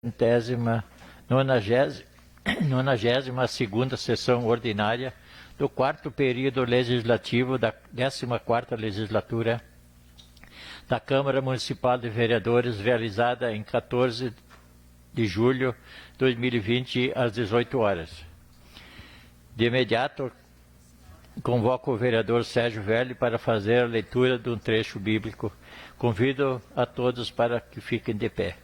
92ª sessão ordinária do 4º período legislativo da 14ª legislatura da Câmara Municipal de Vereadores, realizada em 14 de julho de 2020, às 18 horas. De imediato, convoco o vereador Sérgio Velho para fazer a leitura de um trecho bíblico. Convido a todos para que fiquem de pé.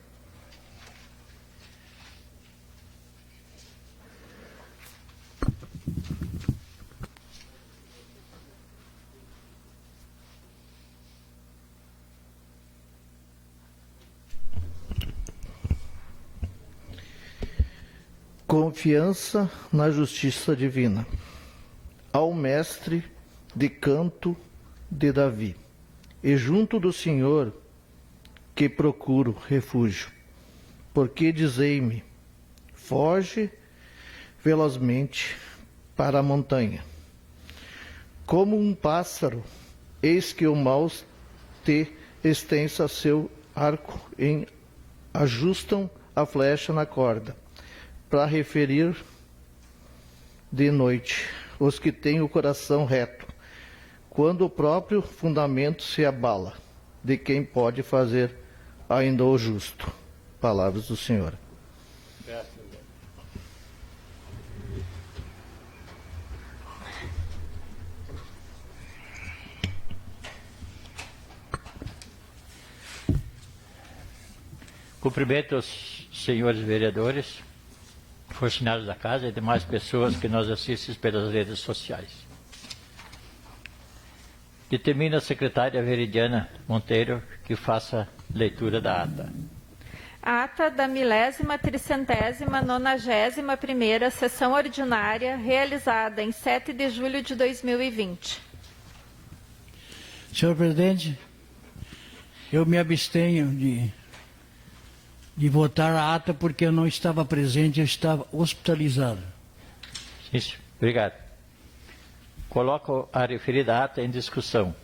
Confiança na justiça divina. Ao mestre de canto de Davi, e junto do Senhor que procuro refúgio. Porque dizei-me, foge velozmente para a montanha. Como um pássaro, eis que o mal te extensa seu arco, ajustam a flecha na corda, para referir de noite os que têm o coração reto, quando o próprio fundamento se abala, de quem pode fazer ainda o justo. Palavras do Senhor. Cumprimento os senhores vereadores, funcionários da casa e demais pessoas que nos assistem pelas redes sociais. Determina a secretária Veridiana Monteiro que faça leitura da ata. A ata da 1000ª, 90ª sessão ordinária, realizada em 7 de julho de 2020. Senhor presidente, eu me abstenho de votar a ata porque eu não estava presente, eu estava hospitalizado. Isso, obrigado. Coloco a referida ata em discussão.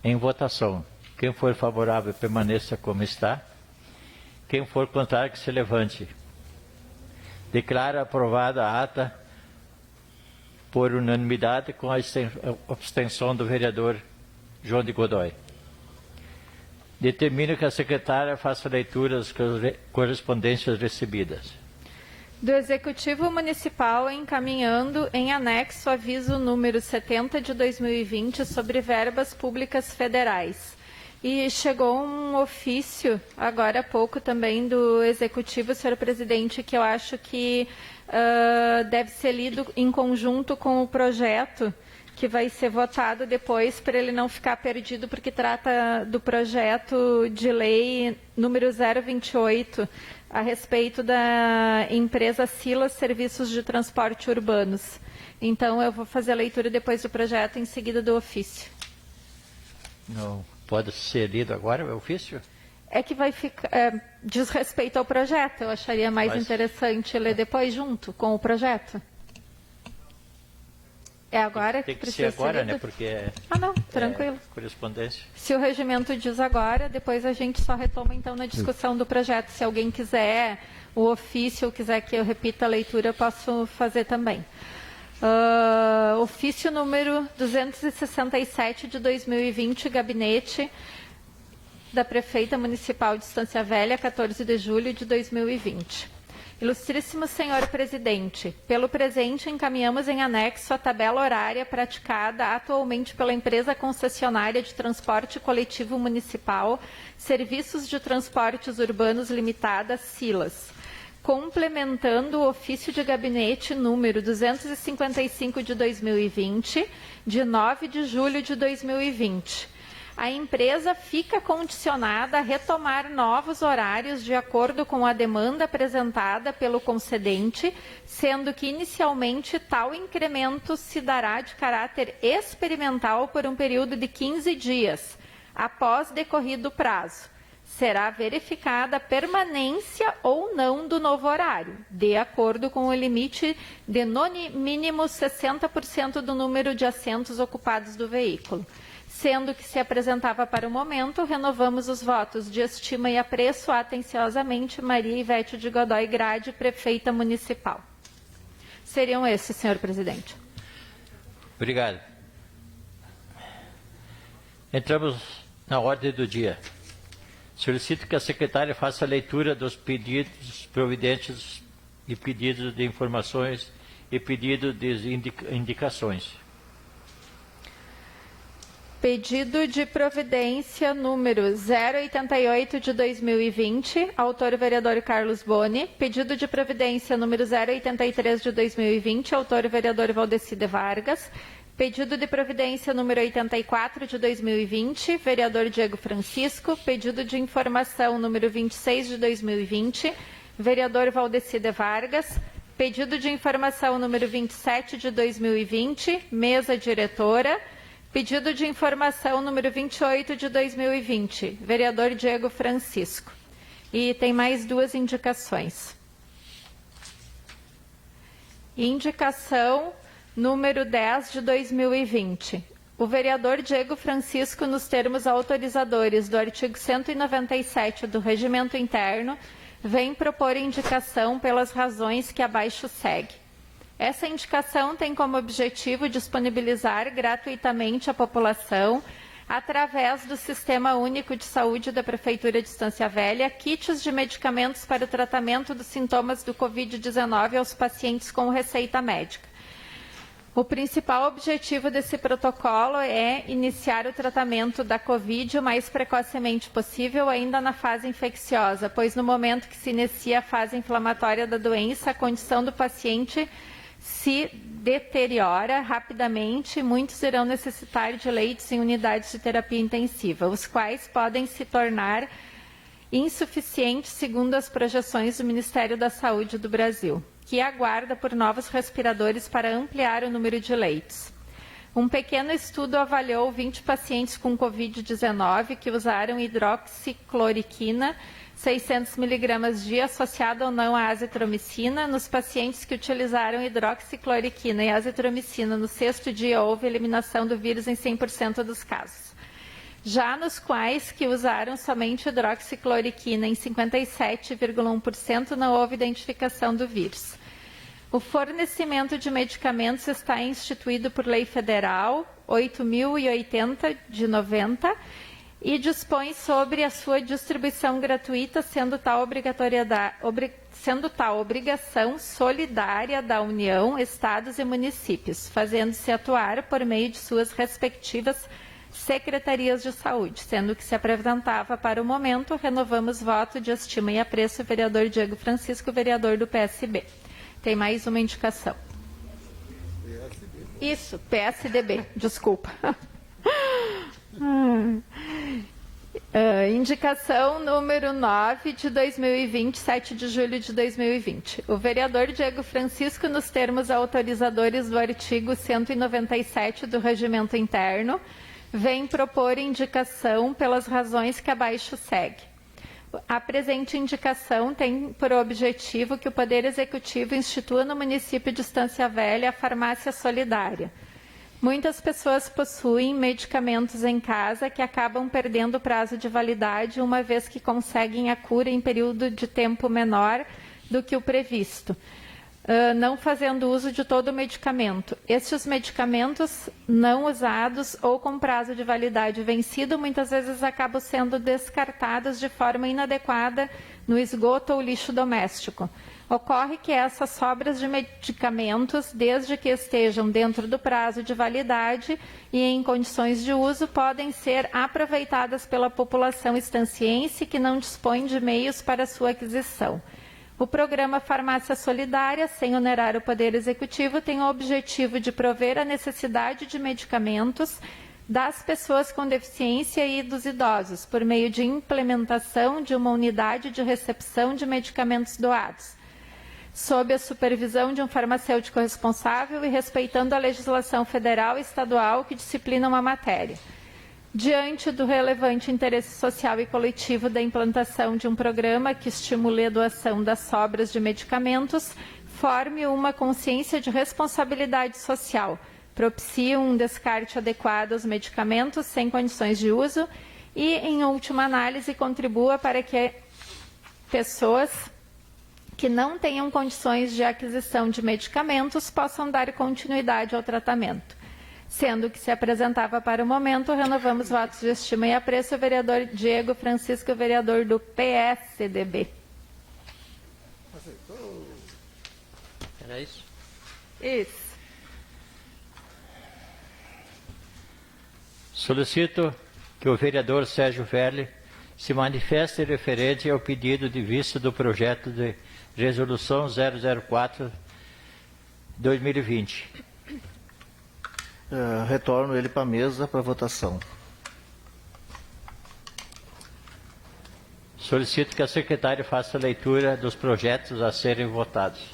Em votação. Quem for favorável, permaneça como está. Quem for contrário, que se levante. Declaro aprovada a ata por unanimidade, com a abstenção do vereador João de Godoy. Determino que a secretária faça leitura das correspondências recebidas. Do Executivo Municipal, encaminhando em anexo aviso número 70 de 2020 sobre verbas públicas federais. E chegou um ofício, agora há pouco também, do Executivo, senhor presidente, que eu acho que deve ser lido em conjunto com o projeto que vai ser votado depois, para ele não ficar perdido, porque trata do projeto de lei número 028, a respeito da empresa Silas Serviços de Transporte Urbanos. Então, eu vou fazer a leitura depois do projeto, em seguida do ofício. Não pode ser lido agora o ofício? É que vai ficar, diz respeito ao projeto, eu acharia mais interessante ler depois junto com o projeto. É agora que precisa ser agora, lido? né? Porque não, tranquilo. Correspondência. Se o regimento diz agora, depois a gente só retoma então na discussão do projeto. Se alguém quiser o ofício ou quiser que eu repita a leitura, eu posso fazer também. Ofício número 267 de 2020, gabinete da Prefeita Municipal de Estância Velha, 14 de julho de 2020. Ilustríssimo senhor presidente, pelo presente encaminhamos em anexo a tabela horária praticada atualmente pela empresa concessionária de transporte coletivo municipal, Serviços de Transportes Urbanos Limitada, Silas, complementando o ofício de gabinete número 255 de 2020, de 9 de julho de 2020. A empresa fica condicionada a retomar novos horários de acordo com a demanda apresentada pelo concedente, sendo que inicialmente tal incremento se dará de caráter experimental por um período de 15 dias, após decorrido o prazo. Será verificada a permanência ou não do novo horário, de acordo com o limite de no mínimo 60% do número de assentos ocupados do veículo. Sendo que se apresentava para o momento, renovamos os votos de estima e apreço atenciosamente Maria Ivete de Godoy Grade, prefeita municipal. Seriam esses, senhor presidente. Obrigado. Entramos na ordem do dia. Solicito que a secretária faça a leitura dos pedidos providentes e pedidos de informações e pedido de indicações. Pedido de providência número 088 de 2020, autor o vereador Carlos Boni. Pedido de providência número 083 de 2020, autor o vereador Valdeci de Vargas. Pedido de providência número 84 de 2020, vereador Diego Francisco. Pedido de informação número 26 de 2020, vereador Valdeci de Vargas. Pedido de informação número 27 de 2020, mesa diretora. Pedido de informação número 28 de 2020, vereador Diego Francisco. E tem mais duas indicações. Indicação número 10 de 2020. O vereador Diego Francisco, nos termos autorizadores do artigo 197 do Regimento Interno, vem propor indicação pelas razões que abaixo segue. Essa indicação tem como objetivo disponibilizar gratuitamente à população, através do Sistema Único de Saúde da Prefeitura de Estância Velha, kits de medicamentos para o tratamento dos sintomas do Covid-19 aos pacientes com receita médica. O principal objetivo desse protocolo é iniciar o tratamento da Covid o mais precocemente possível, ainda na fase infecciosa, pois no momento que se inicia a fase inflamatória da doença, a condição do paciente se deteriora rapidamente e muitos irão necessitar de leitos em unidades de terapia intensiva, os quais podem se tornar insuficientes segundo as projeções do Ministério da Saúde do Brasil, que aguarda por novos respiradores para ampliar o número de leitos. Um pequeno estudo avaliou 20 pacientes com Covid-19 que usaram hidroxicloroquina 600 mg dia associado ou não à azitromicina. Nos pacientes que utilizaram hidroxicloroquina e azitromicina no 6º dia, houve eliminação do vírus em 100% dos casos. Já nos quais que usaram somente hidroxicloroquina em 57,1%, não houve identificação do vírus. O fornecimento de medicamentos está instituído por Lei Federal 8.080 de 90 e dispõe sobre a sua distribuição gratuita, sendo tal obrigação solidária da União, Estados e municípios, fazendo-se atuar por meio de suas respectivas secretarias de saúde, sendo que se apresentava para o momento, renovamos voto de estima e apreço o vereador Diego Francisco, vereador do PSB. Tem mais uma indicação. Isso, PSDB, desculpa. Indicação número 9 de 2020, 7 de julho de 2020. O vereador Diego Francisco, nos termos autorizadores do artigo 197 do Regimento Interno, vem propor indicação pelas razões que abaixo segue. A presente indicação tem por objetivo que o Poder Executivo institua no município de Estância Velha a farmácia solidária. Muitas pessoas possuem medicamentos em casa que acabam perdendo o prazo de validade, uma vez que conseguem a cura em período de tempo menor do que o previsto, não fazendo uso de todo o medicamento. Estes medicamentos não usados ou com prazo de validade vencido, muitas vezes acabam sendo descartados de forma inadequada no esgoto ou lixo doméstico. Ocorre que essas sobras de medicamentos, desde que estejam dentro do prazo de validade e em condições de uso, podem ser aproveitadas pela população estanciense que não dispõe de meios para sua aquisição. O programa Farmácia Solidária, sem onerar o Poder Executivo, tem o objetivo de prover a necessidade de medicamentos das pessoas com deficiência e dos idosos, por meio de implementação de uma unidade de recepção de medicamentos doados, sob a supervisão de um farmacêutico responsável e respeitando a legislação federal e estadual que disciplinam a matéria. Diante do relevante interesse social e coletivo da implantação de um programa que estimule a doação das sobras de medicamentos, forme uma consciência de responsabilidade social, propicie um descarte adequado aos medicamentos sem condições de uso e, em última análise, contribua para que pessoas que não tenham condições de aquisição de medicamentos possam dar continuidade ao tratamento. Sendo que se apresentava para o momento, renovamos votos de estima e apreço o vereador Diego Francisco, vereador do PSDB. Era isso? Isso. Solicito que o vereador Sérgio Verli se manifeste referente ao pedido de vista do projeto de resolução 004/2020. Retorno ele para a mesa para votação. Solicito que a secretária faça a leitura dos projetos a serem votados.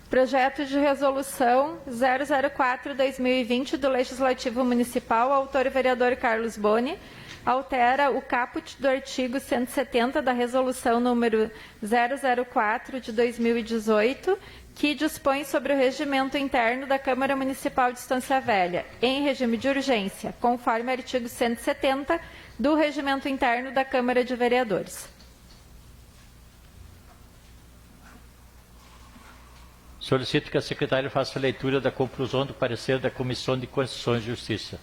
Projeto de resolução 004/2020 do Legislativo Municipal, autor o vereador Carlos Boni, altera o caput do artigo 170 da resolução número 004 de 2018, que dispõe sobre o regimento interno da Câmara Municipal de Estância Velha, em regime de urgência, conforme artigo 170 do regimento interno da Câmara de Vereadores. Solicito que a secretária faça a leitura da conclusão do parecer da Comissão de Constituição e Justiça.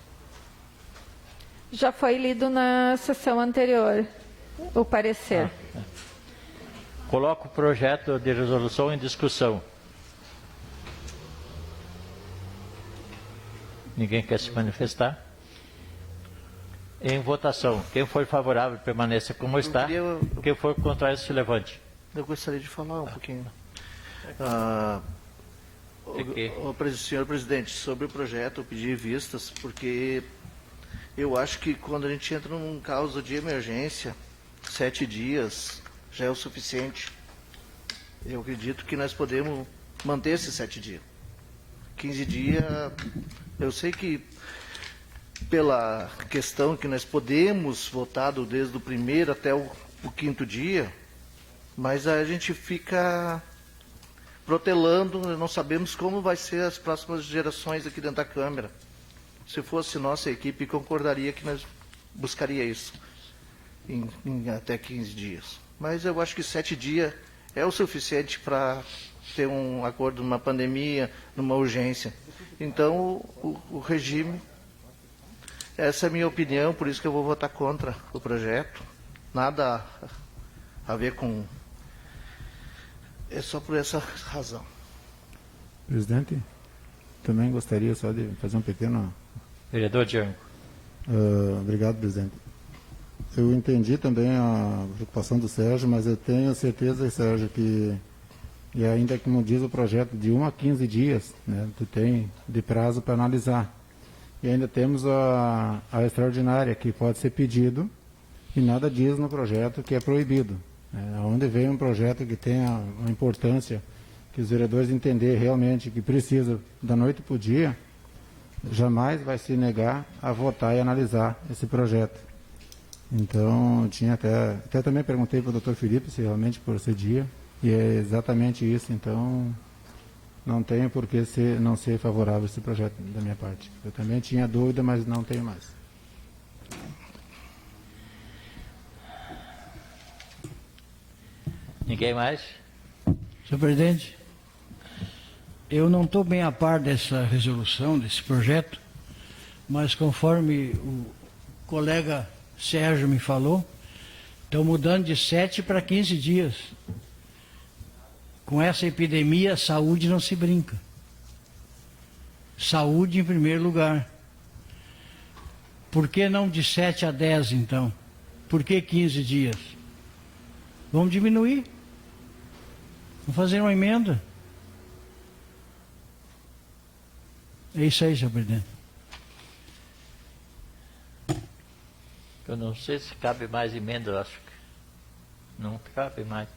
Já foi lido na sessão anterior o parecer. Coloco o projeto de resolução em discussão. Ninguém quer se manifestar? Em votação. Quem for favorável permaneça como está. Quem for contrário se levante. Eu gostaria de falar um pouquinho. Senhor presidente, sobre o projeto, eu pedi vistas, porque eu acho que quando a gente entra num caso de emergência, 7 dias já é o suficiente. Eu acredito que nós podemos manter esses 7 dias. 15 dias, eu sei que pela questão que nós podemos votar desde o primeiro até o 5º dia, mas a gente fica protelando, não sabemos como vai ser as próximas gerações aqui dentro da Câmara. Se fosse nossa equipe, concordaria que nós buscaria isso em até 15 dias. Mas eu acho que 7 dias é o suficiente para ter um acordo numa pandemia, numa urgência. Então, o regime, essa é a minha opinião, por isso que eu vou votar contra o projeto. Nada a ver com... É só por essa razão. Presidente, também gostaria só de fazer um pequeno... Vereador Django. Obrigado, presidente. Eu entendi também a preocupação do Sérgio, mas eu tenho certeza, Sérgio, que e ainda como diz o projeto, de 1 a 15 dias, né, tu tem de prazo para analisar. E ainda temos a extraordinária, que pode ser pedido, e nada diz no projeto que é proibido. Onde vem um projeto que tenha uma importância, que os vereadores entenderem realmente que precisa da noite para o dia, jamais vai se negar a votar e analisar esse projeto. Então, tinha até também perguntei para o Dr. Felipe se realmente procedia, e é exatamente isso. Então, não tenho por que não ser favorável a esse projeto da minha parte. Eu também tinha dúvida, mas não tenho mais. Ninguém mais? Senhor presidente, eu não estou bem a par dessa resolução, desse projeto, mas conforme o colega Sérgio me falou, estão mudando de 7 para 15 dias. Com essa epidemia, saúde não se brinca. Saúde em primeiro lugar. Por que não de 7 a 10, então? Por que 15 dias? Vamos diminuir. Vamos fazer uma emenda. É isso aí, senhor presidente. Eu não sei se cabe mais emenda, eu acho que não cabe mais.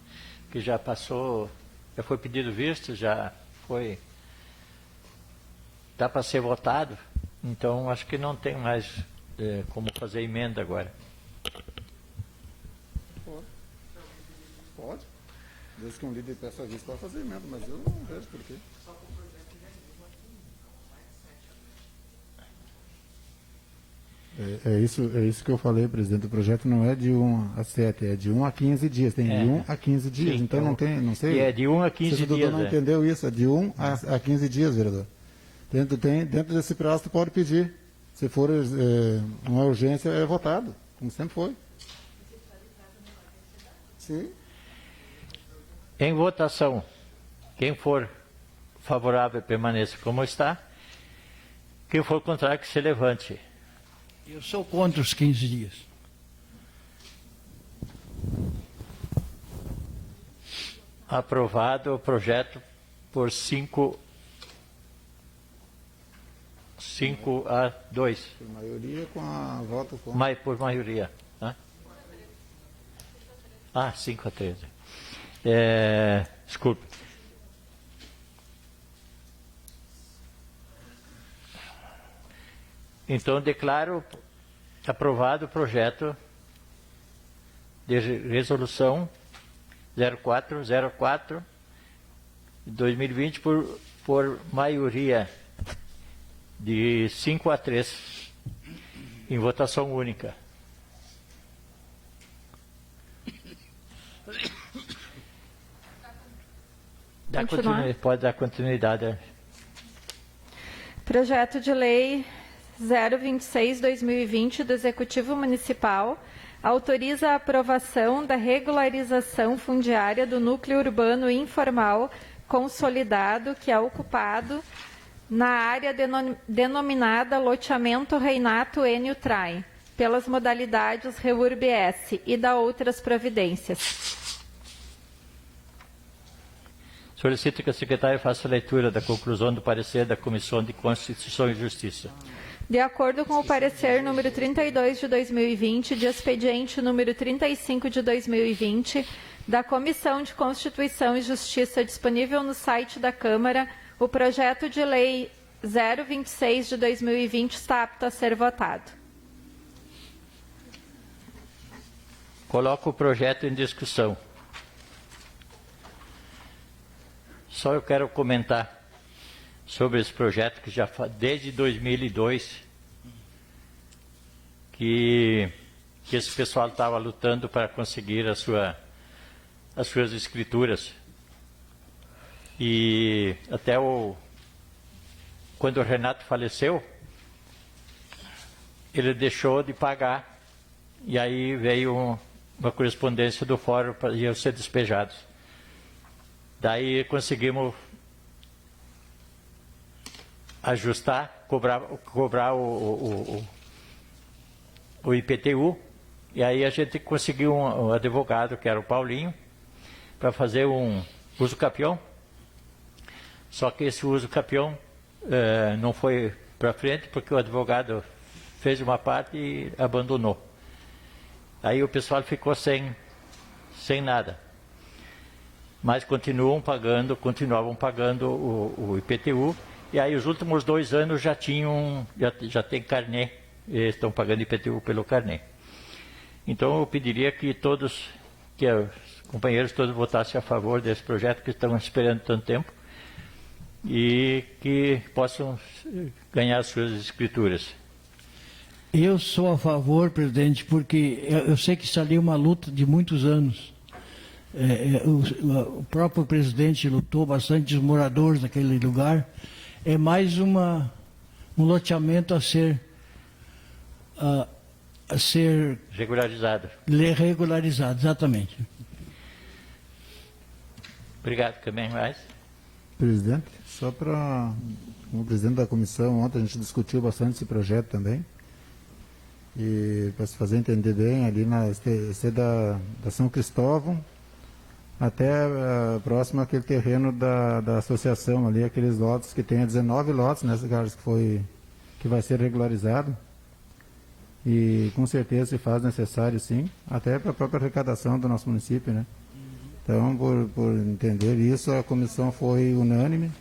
Porque já passou, já foi pedido visto, já foi... Dá para ser votado, então acho que não tem mais como fazer emenda agora. Pode. Desde que um líder peça visto para fazer emenda, mas eu não vejo por quê. É isso que eu falei, presidente. O projeto não é de 1 a 7, é de 1 a 15 dias. Tem de 1 a 15 dias. Sim, então não sei. E é de 1 a 15 se o dias. Dudu não entendeu isso, é de 1 a 15 dias, vereador. Dentro desse prazo, tu pode pedir. Se for uma urgência, é votado, como sempre foi. Sim. Em votação, quem for favorável permaneça como está. Quem for contrário que se levante. Eu sou contra os 15 dias. Aprovado o projeto por 5 a 2. Por maioria com a voto contra. Mas por maioria. Né? 5 a 13. Desculpe. Então, declaro aprovado o projeto de resolução 0404 de 2020 por maioria de 5 a 3 em votação única. Pode dar continuidade. Projeto de Lei 026/2020 do Executivo Municipal autoriza a aprovação da regularização fundiária do núcleo urbano informal consolidado que é ocupado na área denominada Loteamento Reinato Enio Trai, pelas modalidades REURB-S e da outras providências. Solicito que a secretária faça a leitura da conclusão do parecer da Comissão de Constituição e Justiça. De acordo com o parecer número 32 de 2020, de expediente número 35 de 2020, da Comissão de Constituição e Justiça disponível no site da Câmara, o projeto de lei 026 de 2020 está apto a ser votado. Coloco o projeto em discussão. Só eu quero comentar sobre esse projeto que já desde 2002 que esse pessoal estava lutando para conseguir as suas escrituras. E até quando o Renato faleceu, ele deixou de pagar e aí veio uma correspondência do fórum para iam ser despejados. Daí conseguimos ajustar, cobrar o IPTU, e aí a gente conseguiu um advogado, que era o Paulinho, para fazer um uso capião. Só que esse uso capião não foi para frente, porque o advogado fez uma parte e abandonou. Aí o pessoal ficou sem nada. Mas continuavam pagando o IPTU, e aí os últimos 2 anos já tem carnê, estão pagando IPTU pelo carnê. Então eu pediria que os companheiros todos votassem a favor desse projeto, que estão esperando tanto tempo, e que possam ganhar as suas escrituras. Eu sou a favor, presidente, porque eu sei que isso ali é uma luta de muitos anos. O próprio presidente lutou bastante, os moradores daquele lugar. É mais um loteamento a ser Regularizado. regularizado, exatamente. Obrigado. Também mais? Presidente, só para... Como presidente da comissão, ontem a gente discutiu bastante esse projeto também. E para se fazer entender bem, ali esse é da São Cristóvão, até próximo àquele terreno da associação ali, aqueles lotes que tem 19 lotes nessa casa que vai ser regularizado. E com certeza se faz necessário sim, até para a própria arrecadação do nosso município, né? Então, por entender isso, a comissão foi unânime,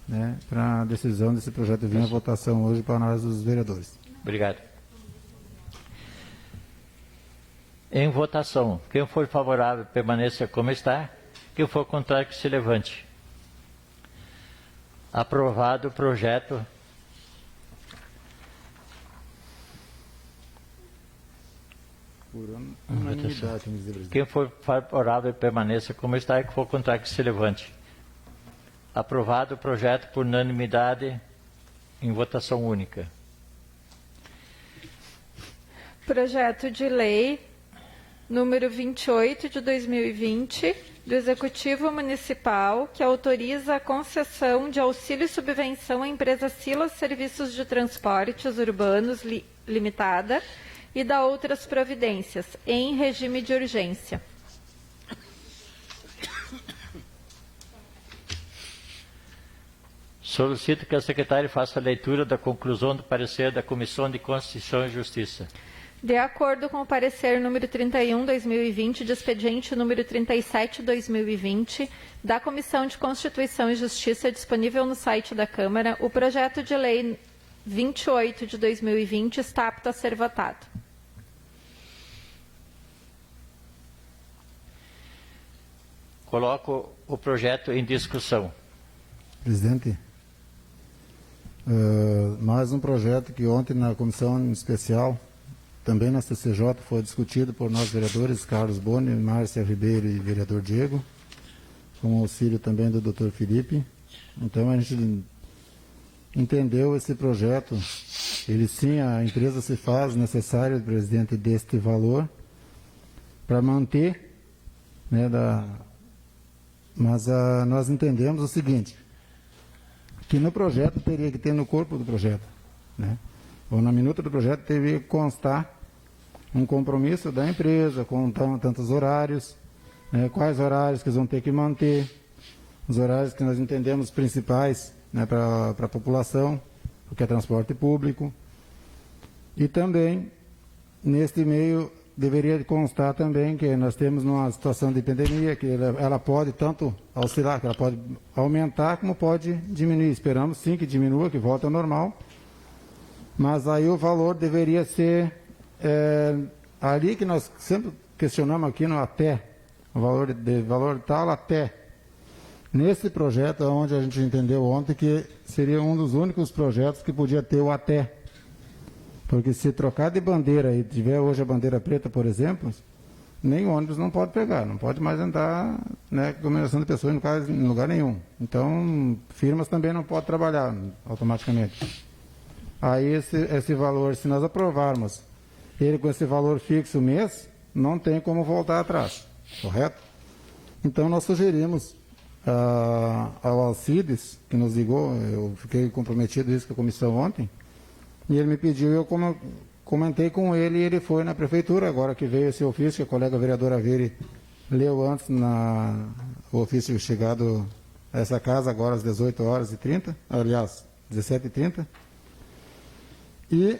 né, para a decisão desse projeto vir à votação hoje para nós, os vereadores. Obrigado. Em votação, quem for favorável permaneça como está, quem for contrário que se levante. Aprovado o projeto Por unanimidade, vamos dizer, presidente. Quem for favorável permaneça como está e que for contrário que se levante. Aprovado o projeto por unanimidade em votação única. Projeto de lei número 28 de 2020 do Executivo Municipal que autoriza a concessão de auxílio e subvenção à empresa Silas Serviços de Transportes Urbanos Limitada e da outras providências, em regime de urgência. Solicito que a secretária faça a leitura da conclusão do parecer da Comissão de Constituição e Justiça. De acordo com o parecer número 31/2020 de expediente número 37/2020 da Comissão de Constituição e Justiça disponível no site da Câmara, o projeto de lei 28 de 2020 está apto a ser votado. Coloco o projeto em discussão. Presidente, mais um projeto que ontem na comissão especial, também na CCJ, foi discutido por nós vereadores, Carlos Boni, Márcia Ribeiro e vereador Diego, com auxílio também do Dr. Felipe. Então a gente entendeu esse projeto, ele sim, a empresa se faz necessário, presidente, deste valor, para manter, né, mas nós entendemos o seguinte, que no projeto teria que ter no corpo do projeto, né? Ou na minuta do projeto teria que constar um compromisso da empresa com tantos horários, né, quais horários que eles vão ter que manter, os horários que nós entendemos principais, né, para a população, o que é transporte público. E também, neste meio, deveria constar também que nós temos numa situação de pandemia, que ela pode tanto oscilar, que ela pode aumentar como pode diminuir. Esperamos sim que diminua, que volte ao normal. Mas aí o valor deveria ser ali que nós sempre questionamos aqui no até, o valor tal até. Nesse projeto, onde a gente entendeu ontem que seria um dos únicos projetos que podia ter o até. Porque se trocar de bandeira e tiver hoje a bandeira preta, por exemplo, nem ônibus não pode pegar, não pode mais andar, né, aglomeração de pessoas em lugar nenhum. Então, firmas também não podem trabalhar automaticamente. Aí esse valor, se nós aprovarmos ele com esse valor fixo mês, não tem como voltar atrás, correto? Então nós sugerimos ao Alcides, que nos ligou, eu fiquei comprometido isso com a comissão ontem, e ele me pediu, eu comentei com ele e ele foi na prefeitura, agora que veio esse ofício, que a colega vereadora Vire leu antes o ofício chegado a essa casa, agora às 18h30, aliás, 17h30, e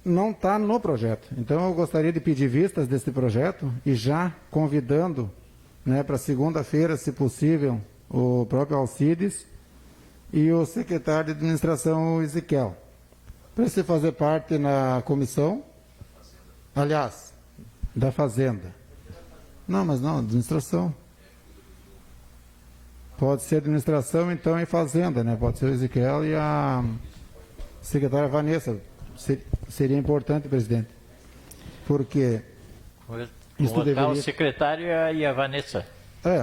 não está no projeto. Então eu gostaria de pedir vistas desse projeto e já convidando, né, para segunda-feira, se possível, o próprio Alcides e o secretário de administração, o Ezequiel, para você fazer parte na comissão, aliás, da Fazenda. Não, mas não, administração. Pode ser administração, então, e Fazenda, né? Pode ser o Ezequiel e a secretária Vanessa. Seria importante, presidente, porque Colocar o secretário e a Vanessa.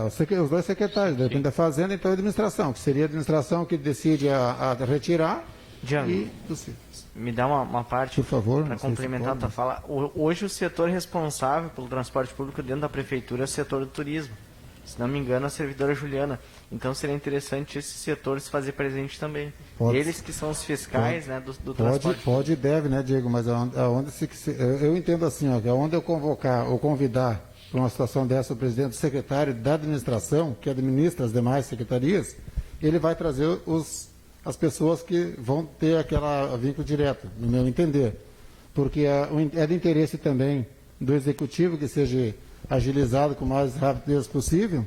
Os dois secretários, depende da Fazenda, então a administração, que seria a administração que decide a retirar. Diego, me dá uma parte, por favor, para complementar a tua fala. Hoje o setor responsável pelo transporte público dentro da prefeitura é o setor do turismo. Se não me engano, a servidora Juliana. Então seria interessante esse setor se fazer presente também. Eles que são os fiscais, né, do transporte. Pode e deve, né, Diego? Mas eu entendo assim, ó, que aonde eu convocar ou convidar para uma situação dessa o presidente, o secretário da administração, que administra as demais secretarias, ele vai trazer as pessoas que vão ter aquele vínculo direto, no meu entender. Porque é de interesse também do executivo que seja agilizado com o mais rapidez possível.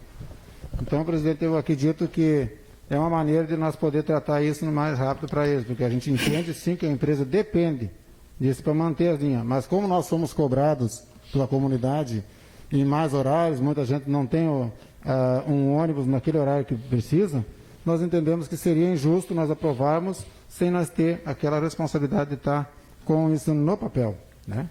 Então, presidente, eu acredito que é uma maneira de nós poder tratar isso no mais rápido para eles, porque a gente entende sim que a empresa depende disso para manter a linha, mas como nós somos cobrados pela comunidade em mais horários, muita gente não tem um ônibus naquele horário que precisa, nós entendemos que seria injusto nós aprovarmos sem nós ter aquela responsabilidade de estar com isso no papel, né?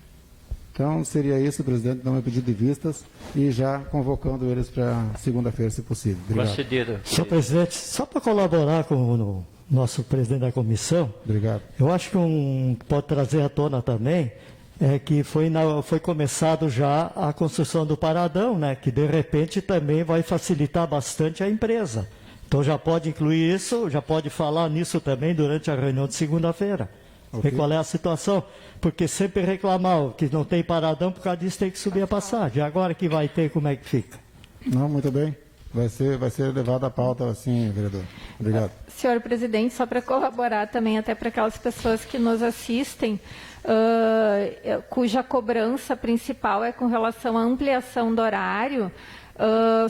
Então, seria isso, presidente, dar meu pedido de vistas e já convocando eles para segunda-feira, se possível. Obrigado. Concedido. Senhor presidente, só para colaborar com o nosso presidente da comissão, Obrigado. eu acho que pode trazer à tona também é que foi começado já a construção do paradão, né? Que de repente também vai facilitar bastante a empresa. Então já pode incluir isso, já pode falar nisso também durante a reunião de segunda-feira. Ok. Ver qual é a situação. Porque sempre reclamar que não tem paradão, por causa disso tem que subir a passagem. Agora que vai ter, como é que fica? Não, muito bem. Vai ser levado à pauta, sim, vereador. Obrigado. Senhor presidente, só para colaborar também até para aquelas pessoas que nos assistem, cuja cobrança principal é com relação à ampliação do horário.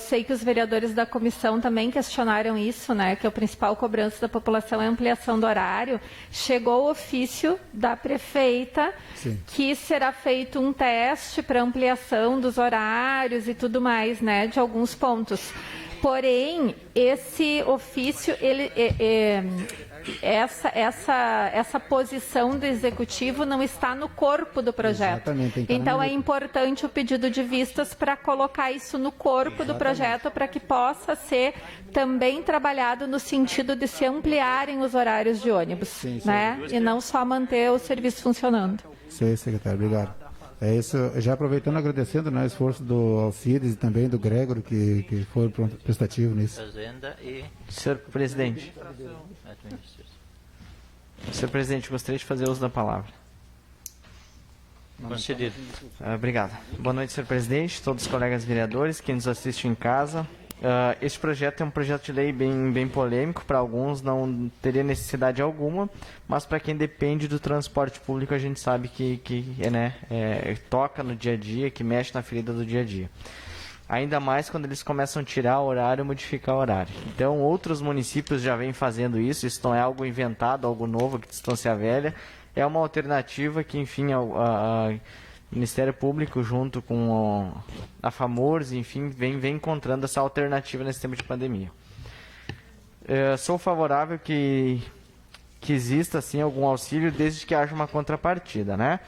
Sei que os vereadores da comissão também questionaram isso, né? Que a principal cobrança da população é a ampliação do horário. Chegou o ofício da prefeita Sim. que será feito um teste para ampliação dos horários e tudo mais, né? De alguns pontos. Porém, esse ofício, essa posição do executivo não está no corpo do projeto. Exatamente, tem que estar Então no- é importante o pedido de vistas para colocar isso no corpo do projeto para que possa ser também trabalhado no sentido de se ampliarem os horários de ônibus, Sim, sim. né? E não só manter o serviço funcionando. Sim, secretário, obrigado. É isso, já aproveitando, agradecendo, né, o esforço do Alcides e também do Gregor, que foi prestativo nisso. Fazenda e Senhor presidente. administração. Senhor presidente, gostaria de fazer uso da palavra. Concedido. Obrigado. Boa noite, senhor presidente, todos os colegas vereadores que nos assistem em casa. Este projeto é um projeto de lei bem polêmico, para alguns não teria necessidade alguma, mas para quem depende do transporte público a gente sabe que toca no dia a dia, que mexe na ferida do dia a dia. Ainda mais quando eles começam a tirar o horário e modificar o horário. Então, outros municípios já vêm fazendo isso não é algo inventado, algo novo que Distância Velha. É uma alternativa que, enfim, o Ministério Público, junto com a FAMORS, enfim, vem encontrando essa alternativa nesse tempo de pandemia. Sou favorável que exista, sim, algum auxílio, desde que haja uma contrapartida, né?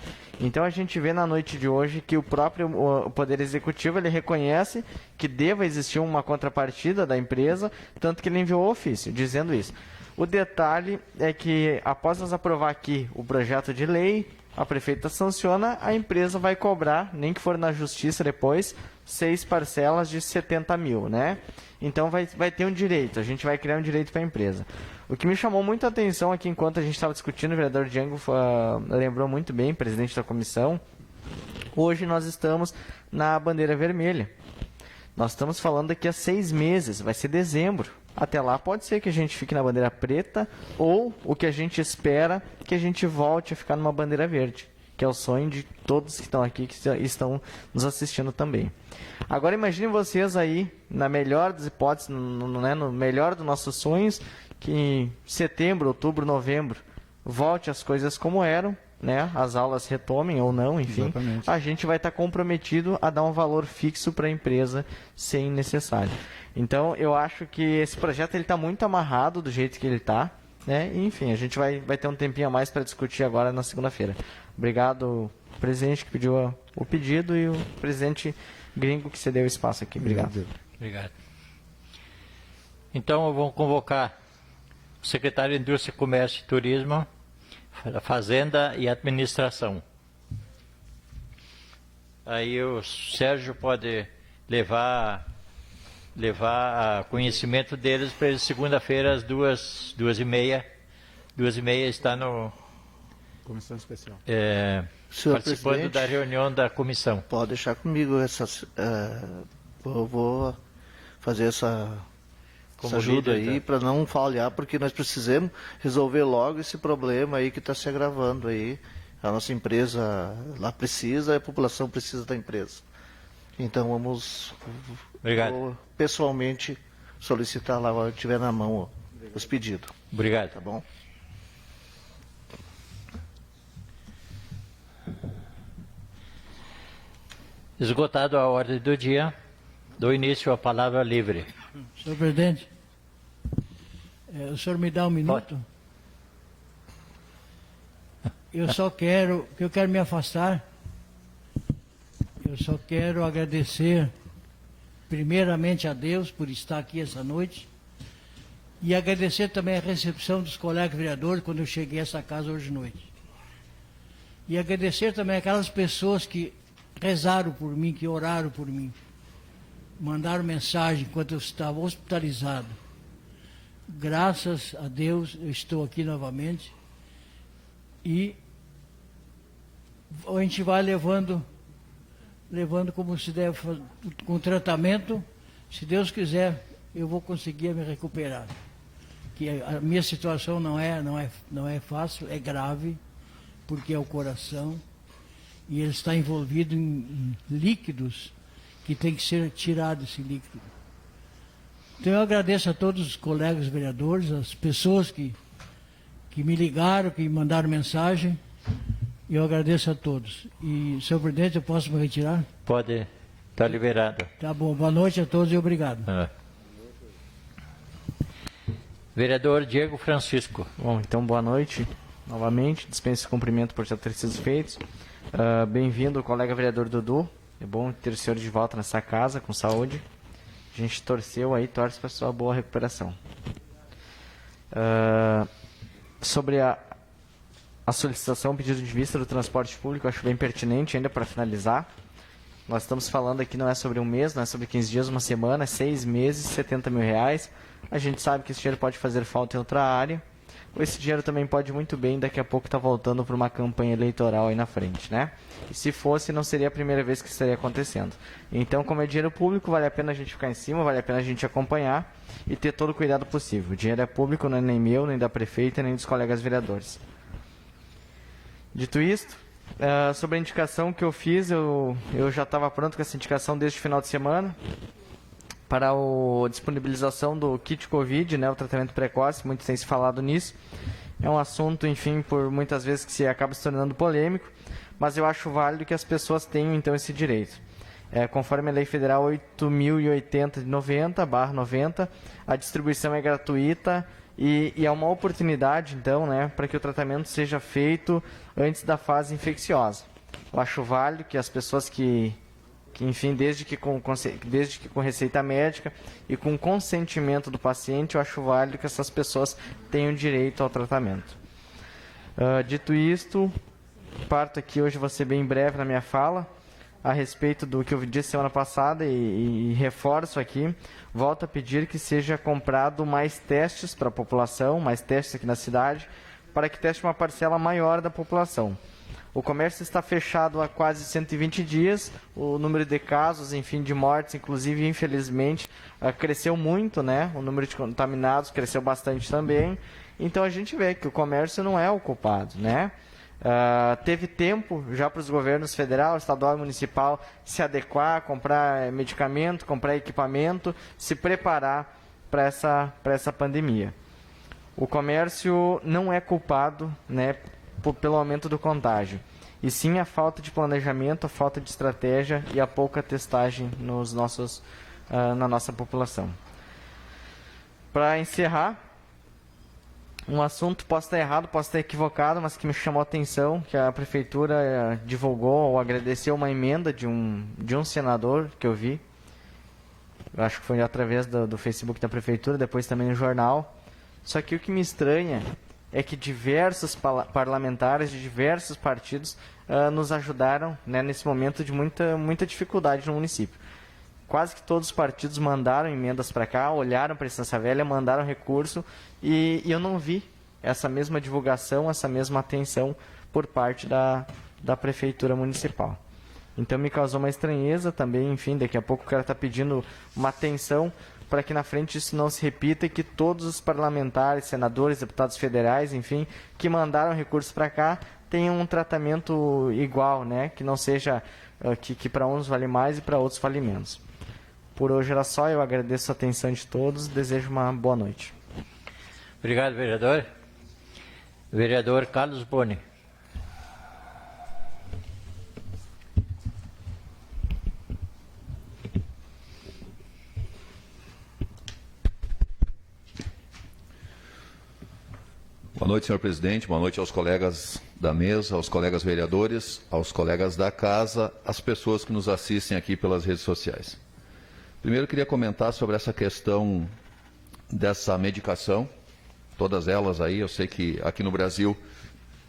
Então, a gente vê na noite de hoje que o próprio Poder Executivo, ele reconhece que deva existir uma contrapartida da empresa, tanto que ele enviou o ofício, dizendo isso. O detalhe é que, após nós aprovar aqui o projeto de lei, a prefeita sanciona, a empresa vai cobrar, nem que for na justiça depois, 6 parcelas de 70 mil, né? Então vai ter um direito, a gente vai criar um direito para a empresa. O que me chamou muita atenção aqui, enquanto a gente estava discutindo, o vereador Django lembrou muito bem, presidente da comissão, hoje nós estamos na bandeira vermelha. Nós estamos falando daqui a 6 meses, vai ser dezembro. Até lá pode ser que a gente fique na bandeira preta ou o que a gente espera que a gente volte a ficar numa bandeira verde, que é o sonho de todos que estão aqui, que estão nos assistindo também. Agora imaginem vocês aí, na melhor das hipóteses, no melhor dos nossos sonhos, que em setembro, outubro, novembro, volte as coisas como eram, né? As aulas retomem ou não, enfim. Exatamente. A gente vai estar comprometido a dar um valor fixo para a empresa sem necessário. Então, eu acho que esse projeto está muito amarrado do jeito que ele está, né? E, enfim, a gente vai ter um tempinho a mais para discutir agora na segunda-feira. Obrigado, presidente que pediu o pedido e o presidente gringo que cedeu o espaço aqui. Obrigado. Obrigado. Então, vamos convocar o secretário de Indústria, Comércio e Turismo, Fazenda e Administração. Aí o Sérgio pode levar a conhecimento deles para eles segunda-feira às 2h30. 2h30 está no Comissão especial. Senhor participando presidente, da reunião da comissão. pode deixar comigo vou fazer essa ajuda líder, aí tá? para não falhar, porque nós precisamos resolver logo esse problema aí que está se agravando aí. A nossa empresa lá precisa, a população precisa da empresa. Então Obrigado. vou pessoalmente solicitar lá, quando tiver na mão os pedidos, Obrigado. tá bom? Esgotado a ordem do dia, dou início à palavra livre. Senhor presidente, o senhor me dá um minuto? Eu quero me afastar Eu só quero agradecer primeiramente a Deus por estar aqui essa noite e agradecer também a recepção dos colegas vereadores quando eu cheguei a essa casa hoje de noite. E agradecer também aquelas pessoas que rezaram por mim, que oraram por mim, mandaram mensagem enquanto eu estava hospitalizado. Graças a Deus eu estou aqui novamente e a gente vai levando como se deve, com tratamento. Se Deus quiser, eu vou conseguir me recuperar. Que a minha situação não é fácil, é grave, porque é o coração e ele está envolvido em líquidos que tem que ser tirado esse líquido. Então eu agradeço a todos os colegas vereadores, as pessoas que me ligaram, que me mandaram mensagem. E eu agradeço a todos. E, senhor presidente, eu posso me retirar? Pode, está liberado. Tá bom. Boa noite a todos e obrigado. Vereador Diego Francisco. Bom, então boa noite novamente. Dispenso o cumprimento por já ter sido feitos. Bem-vindo, colega vereador Dudu. É bom ter o senhor de volta nessa casa, com saúde. A gente torceu aí, torce para sua boa recuperação. Sobre a solicitação, pedido de vista do transporte público, eu acho bem pertinente ainda para finalizar. Nós estamos falando aqui, não é sobre um mês, não é sobre 15 dias, uma semana, 6 meses, 70 mil reais. A gente sabe que esse dinheiro pode fazer falta em outra área. Esse dinheiro também pode muito bem, daqui a pouco, estar voltando para uma campanha eleitoral aí na frente, né? E se fosse, não seria a primeira vez que isso estaria acontecendo. Então, como é dinheiro público, vale a pena a gente ficar em cima, vale a pena a gente acompanhar e ter todo o cuidado possível. O dinheiro é público, não é nem meu, nem da prefeita, nem dos colegas vereadores. Dito isto, sobre a indicação que eu fiz, eu já estava pronto com essa indicação desde o final de semana para a disponibilização do kit Covid, né, o tratamento precoce, muito tem se falado nisso. É um assunto, enfim, por muitas vezes que se acaba se tornando polêmico, mas eu acho válido que as pessoas tenham, então, esse direito. Conforme a Lei Federal 8.080/90, a distribuição é gratuita e é uma oportunidade, então, né, para que o tratamento seja feito antes da fase infecciosa. Eu acho válido que as pessoas que enfim, desde que com receita médica e com consentimento do paciente, eu acho válido que essas pessoas tenham direito ao tratamento. Dito isto, parto aqui hoje, vou ser bem breve na minha fala, a respeito do que eu disse semana passada e reforço aqui, volto a pedir que seja comprado mais testes para a população, mais testes aqui na cidade, para que teste uma parcela maior da população. O comércio está fechado há quase 120 dias, o número de casos, enfim, de mortes, inclusive, infelizmente, cresceu muito, né? O número de contaminados cresceu bastante também. Então, a gente vê que o comércio não é o culpado, né? Teve tempo já para os governos federal, estadual e municipal se adequar, comprar medicamento, comprar equipamento, se preparar para essa pandemia. O comércio não é culpado, né, pelo aumento do contágio, e sim a falta de planejamento, a falta de estratégia e a pouca testagem na nossa população. Para encerrar, um assunto, posso estar errado, posso estar equivocado, mas que me chamou a atenção, que a prefeitura divulgou ou agradeceu uma emenda de um senador que eu vi, eu acho que foi através do Facebook da prefeitura, depois também no jornal. Só que o que me estranha é que diversos parlamentares de diversos partidos nos ajudaram, né, nesse momento de muita dificuldade no município. Quase que todos os partidos mandaram emendas para cá, olharam para a Estância Velha, mandaram recurso e eu não vi essa mesma divulgação, essa mesma atenção por parte da Prefeitura Municipal. Então me causou uma estranheza também, enfim, daqui a pouco o cara está pedindo uma atenção para que na frente isso não se repita e que todos os parlamentares, senadores, deputados federais, enfim, que mandaram recursos para cá, tenham um tratamento igual, né? Que não seja que para uns vale mais e para outros vale menos. Por hoje era só, eu agradeço a atenção de todos, desejo uma boa noite. Obrigado, vereador. Vereador Carlos Boni. Boa noite, senhor presidente. Boa noite aos colegas da mesa, aos colegas vereadores, aos colegas da casa, às pessoas que nos assistem aqui pelas redes sociais. Primeiro, eu queria comentar sobre essa questão dessa medicação, todas elas aí, eu sei que aqui no Brasil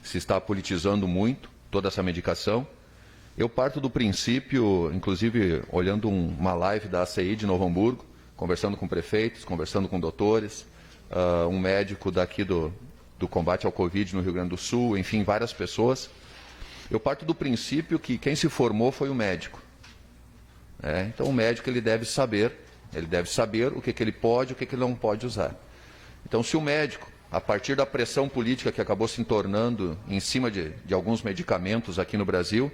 se está politizando muito toda essa medicação. Eu parto do princípio, inclusive olhando uma live da ACI de Novo Hamburgo, conversando com prefeitos, conversando com doutores, um médico daqui do combate ao Covid no Rio Grande do Sul, enfim, várias pessoas. Eu parto do princípio que quem se formou foi o médico. Então o médico ele deve saber o que ele pode e o que ele não pode usar. Então se o médico, a partir da pressão política que acabou se tornando em cima de alguns medicamentos aqui no Brasil,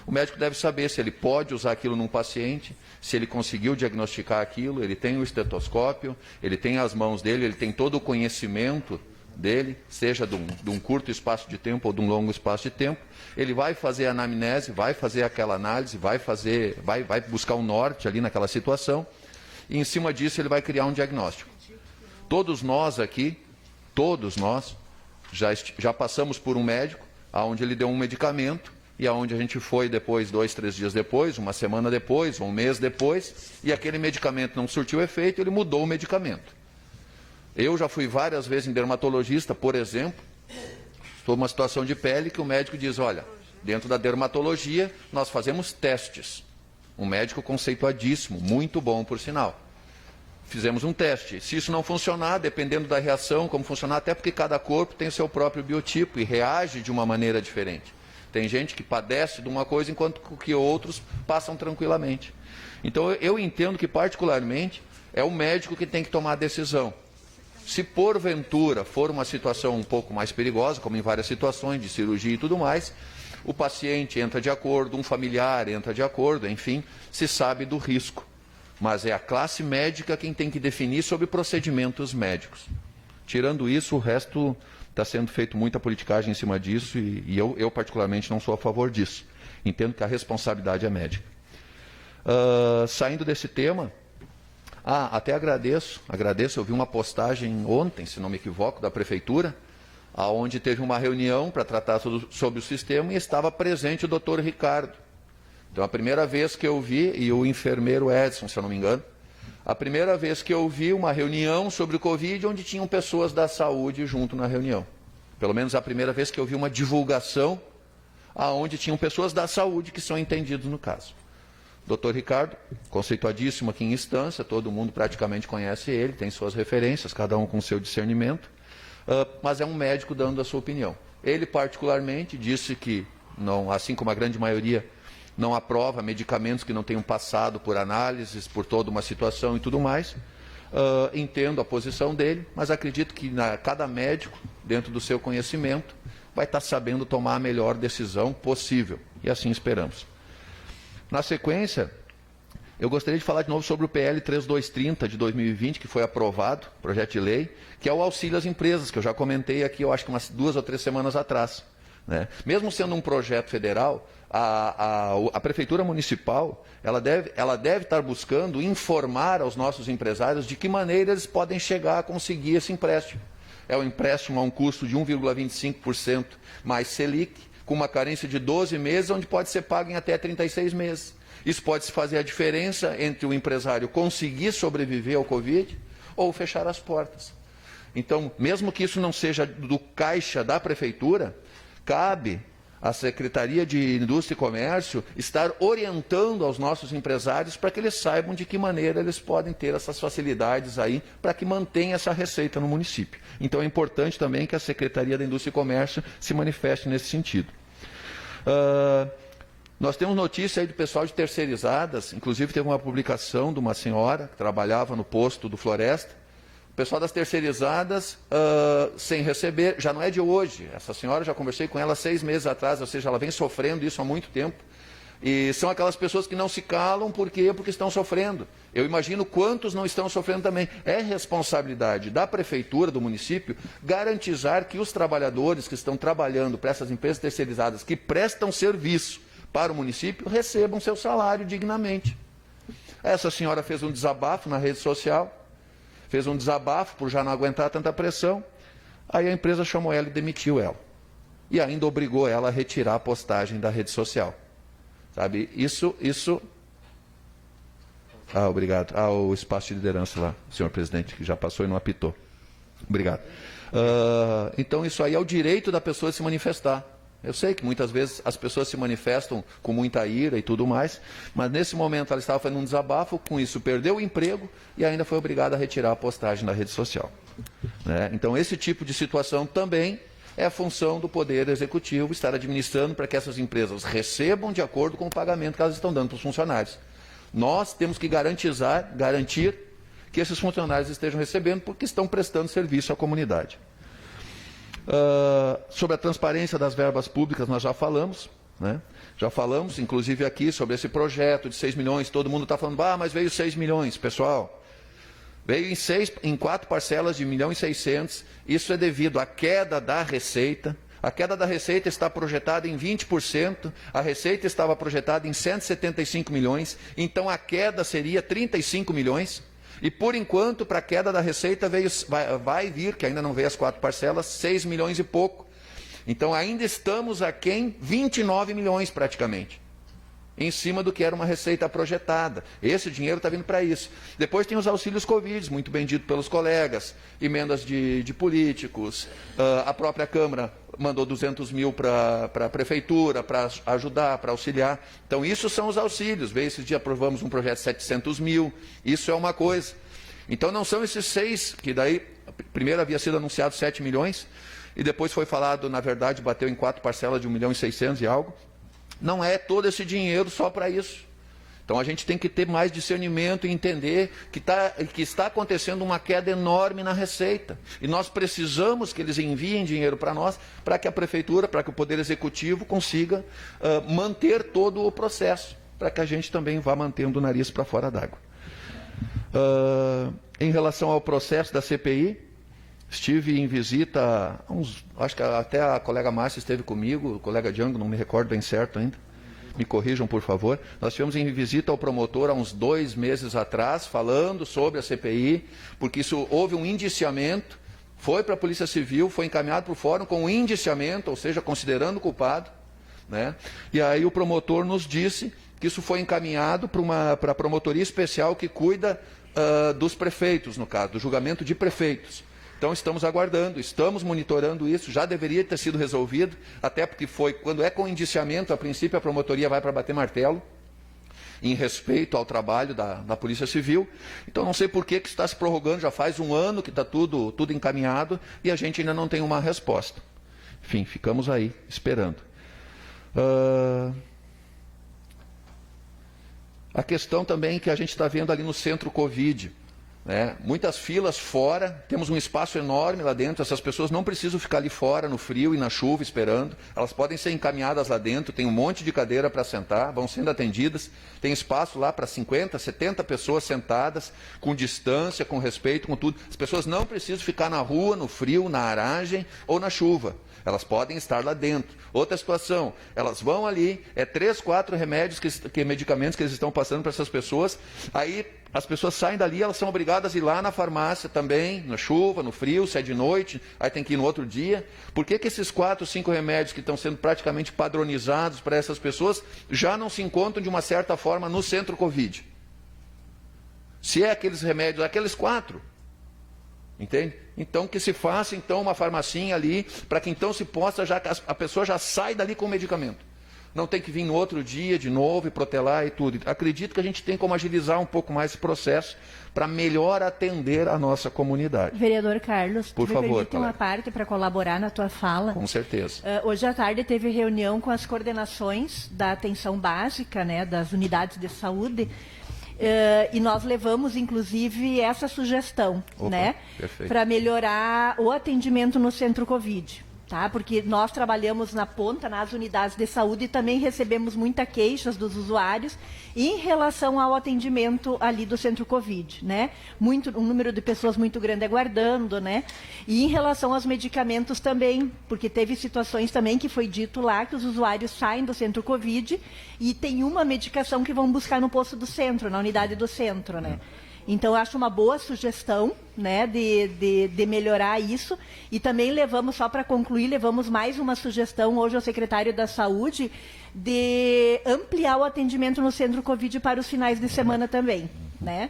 o médico deve saber se ele pode usar aquilo num paciente, se ele conseguiu diagnosticar aquilo, ele tem o estetoscópio, ele tem as mãos dele, ele tem todo o conhecimento dele, seja de um curto espaço de tempo ou de um longo espaço de tempo. Ele vai fazer a anamnese, vai fazer aquela análise, vai buscar o norte ali naquela situação, e em cima disso ele vai criar um diagnóstico. Todos nós aqui, já passamos por um médico, onde ele deu um medicamento, e aonde a gente foi depois, 2, 3 dias depois, uma semana depois, um mês depois, e aquele medicamento não surtiu efeito, ele mudou o medicamento. Eu já fui várias vezes em dermatologista, por exemplo, estou numa situação de pele que o médico diz, olha, dentro da dermatologia nós fazemos testes. Um médico conceituadíssimo, muito bom por sinal. Fizemos um teste. Se isso não funcionar, dependendo da reação, como funcionar, até porque cada corpo tem o seu próprio biotipo e reage de uma maneira diferente. Tem gente que padece de uma coisa, enquanto que outros passam tranquilamente. Então, eu entendo que, particularmente, é o médico que tem que tomar a decisão. Se, porventura, for uma situação um pouco mais perigosa, como em várias situações de cirurgia e tudo mais, o paciente entra de acordo, um familiar entra de acordo, enfim, se sabe do risco. Mas é a classe médica quem tem que definir sobre procedimentos médicos. Tirando isso, o resto está sendo feito muita politicagem em cima disso e eu particularmente não sou a favor disso. Entendo que a responsabilidade é médica. Saindo desse tema, até agradeço, eu vi uma postagem ontem, se não me equivoco, da Prefeitura, onde teve uma reunião para tratar sobre o sistema e estava presente o doutor Ricardo. Então, a primeira vez que eu vi, e o enfermeiro Edson, se eu não me engano, a primeira vez que eu vi uma reunião sobre o Covid onde tinham pessoas da saúde junto na reunião. Pelo menos a primeira vez que eu vi uma divulgação onde tinham pessoas da saúde que são entendidos no caso. Dr. Ricardo, conceituadíssimo aqui em instância, todo mundo praticamente conhece ele, tem suas referências, cada um com seu discernimento, mas é um médico dando a sua opinião. Ele particularmente disse que, não, assim como a grande maioria, não aprova medicamentos que não tenham passado por análises, por toda uma situação e tudo mais. Entendo a posição dele, mas acredito que cada médico, dentro do seu conhecimento, vai estar sabendo tomar a melhor decisão possível. E assim esperamos. Na sequência, eu gostaria de falar de novo sobre o PL 3230 de 2020, que foi aprovado, projeto de lei, que é o auxílio às empresas, que eu já comentei aqui, eu acho que umas 2 ou 3 semanas atrás. Mesmo sendo um projeto federal, a Prefeitura Municipal ela deve estar buscando informar aos nossos empresários de que maneira eles podem chegar a conseguir esse empréstimo. É um empréstimo a um custo de 1,25% mais Selic, com uma carência de 12 meses, onde pode ser pago em até 36 meses. Isso pode fazer a diferença entre o empresário conseguir sobreviver ao Covid ou fechar as portas. Então, mesmo que isso não seja do caixa da Prefeitura, cabe à Secretaria de Indústria e Comércio estar orientando aos nossos empresários para que eles saibam de que maneira eles podem ter essas facilidades aí para que mantenha essa receita no município. Então é importante também que a Secretaria da Indústria e Comércio se manifeste nesse sentido. Nós temos notícia aí do pessoal de terceirizadas, inclusive teve uma publicação de uma senhora que trabalhava no posto do Floresta. O pessoal das terceirizadas, sem receber, já não é de hoje. Essa senhora, já conversei com ela 6 meses atrás, ou seja, ela vem sofrendo isso há muito tempo. E são aquelas pessoas que não se calam, por quê? Porque estão sofrendo. Eu imagino quantos não estão sofrendo também. É responsabilidade da Prefeitura, do município, garantizar que os trabalhadores que estão trabalhando para essas empresas terceirizadas, que prestam serviço para o município, recebam seu salário dignamente. Essa senhora fez um desabafo na rede social, fez um desabafo por já não aguentar tanta pressão, aí a empresa chamou ela e demitiu ela. e ainda obrigou ela a retirar a postagem da rede social. Sabe, isso... obrigado. O espaço de liderança lá, senhor presidente, que já passou e não apitou. Obrigado. Então, isso aí é o direito da pessoa se manifestar. Eu sei que muitas vezes as pessoas se manifestam com muita ira e tudo mais, mas nesse momento ela estava fazendo um desabafo, com isso perdeu o emprego e ainda foi obrigada a retirar a postagem da rede social. Né? Então, esse tipo de situação também é a função do Poder Executivo estar administrando para que essas empresas recebam de acordo com o pagamento que elas estão dando para os funcionários. Nós temos que garantir que esses funcionários estejam recebendo porque estão prestando serviço à comunidade. Sobre a transparência das verbas públicas nós já falamos, né? Já falamos, inclusive aqui, sobre esse projeto de 6 milhões, todo mundo está falando, mas veio 6 milhões, pessoal. Veio em 4 parcelas de 1.600.000, isso é devido à queda da receita. A queda da receita está projetada em 20%, a receita estava projetada em 175 milhões, então a queda seria 35 milhões. E por enquanto, para a queda da receita vai vir, que ainda não veio as 4 parcelas, 6 milhões e pouco. Então ainda estamos aquém 29 milhões praticamente, em cima do que era uma receita projetada. Esse dinheiro está vindo para isso. Depois tem os auxílios Covid, muito bem dito pelos colegas, emendas de políticos, a própria Câmara mandou 200 mil para a Prefeitura, para ajudar, para auxiliar. Então, isso são os auxílios. Veio esse dia, aprovamos um projeto de 700 mil, isso é uma coisa. Então, não são esses 6, que daí, primeiro havia sido anunciado 7 milhões, e depois foi falado, na verdade, bateu em 4 parcelas de 1.600.000 e algo. Não é todo esse dinheiro só para isso. Então a gente tem que ter mais discernimento e entender que está acontecendo uma queda enorme na receita. E nós precisamos que eles enviem dinheiro para nós, para que a Prefeitura, para que o Poder Executivo consiga manter todo o processo, para que a gente também vá mantendo o nariz para fora d'água. Em relação ao processo da CPI, estive em visita, acho que até a colega Márcia esteve comigo, o colega Django, não me recordo bem certo ainda. Me corrijam, por favor. Nós tivemos em visita ao promotor há uns 2 meses atrás, falando sobre a CPI, porque houve um indiciamento, foi para a Polícia Civil, foi encaminhado para o fórum com um indiciamento, ou seja, considerando culpado, né? E aí o promotor nos disse que isso foi encaminhado para a promotoria especial que cuida dos prefeitos, no caso, do julgamento de prefeitos. Então estamos aguardando, estamos monitorando isso, já deveria ter sido resolvido, até porque quando é com indiciamento, a princípio a promotoria vai para bater martelo, em respeito ao trabalho da Polícia Civil. Então não sei por que está se prorrogando, já faz 1 ano que está tudo encaminhado e a gente ainda não tem uma resposta. Enfim, ficamos aí, esperando. A questão também que a gente está vendo ali no centro Covid, né? Muitas filas fora, temos um espaço enorme lá dentro, essas pessoas não precisam ficar ali fora no frio e na chuva esperando, elas podem ser encaminhadas lá dentro, tem um monte de cadeira para sentar, vão sendo atendidas, tem espaço lá para 50, 70 pessoas sentadas, com distância, com respeito, com tudo. As pessoas não precisam ficar na rua, no frio, na aragem ou na chuva. Elas podem estar lá dentro. Outra situação, elas vão ali, 3, 4 remédios, medicamentos que eles estão passando para essas pessoas, aí as pessoas saem dali, elas são obrigadas a ir lá na farmácia também, na chuva, no frio, se é de noite, aí tem que ir no outro dia. Por que esses 4, 5 remédios que estão sendo praticamente padronizados para essas pessoas já não se encontram de uma certa forma no centro Covid? Se é aqueles remédios, aqueles 4... Entende? Então que se faça então uma farmacinha ali, para que então se possa, a pessoa já sai dali com o medicamento. Não tem que vir no outro dia de novo e protelar e tudo. Acredito que a gente tem como agilizar um pouco mais esse processo para melhor atender a nossa comunidade. Vereador Carlos, por favor, permite uma parte para colaborar na tua fala? Com certeza. Hoje à tarde teve reunião com as coordenações da atenção básica, né, das unidades de saúde, e nós levamos, inclusive, essa sugestão, né, para melhorar o atendimento no centro Covid. Tá? Porque nós trabalhamos na ponta, nas unidades de saúde, e também recebemos muitas queixas dos usuários em relação ao atendimento ali do centro Covid, né? Um número de pessoas muito grande aguardando, né? E em relação aos medicamentos também, porque teve situações também que foi dito lá que os usuários saem do centro Covid e tem uma medicação que vão buscar no posto do centro, na unidade do centro, né? Então, acho uma boa sugestão, né, de melhorar isso. E também levamos, só para concluir, levamos mais uma sugestão hoje ao secretário da Saúde de ampliar o atendimento no Centro Covid para os finais de semana também, né?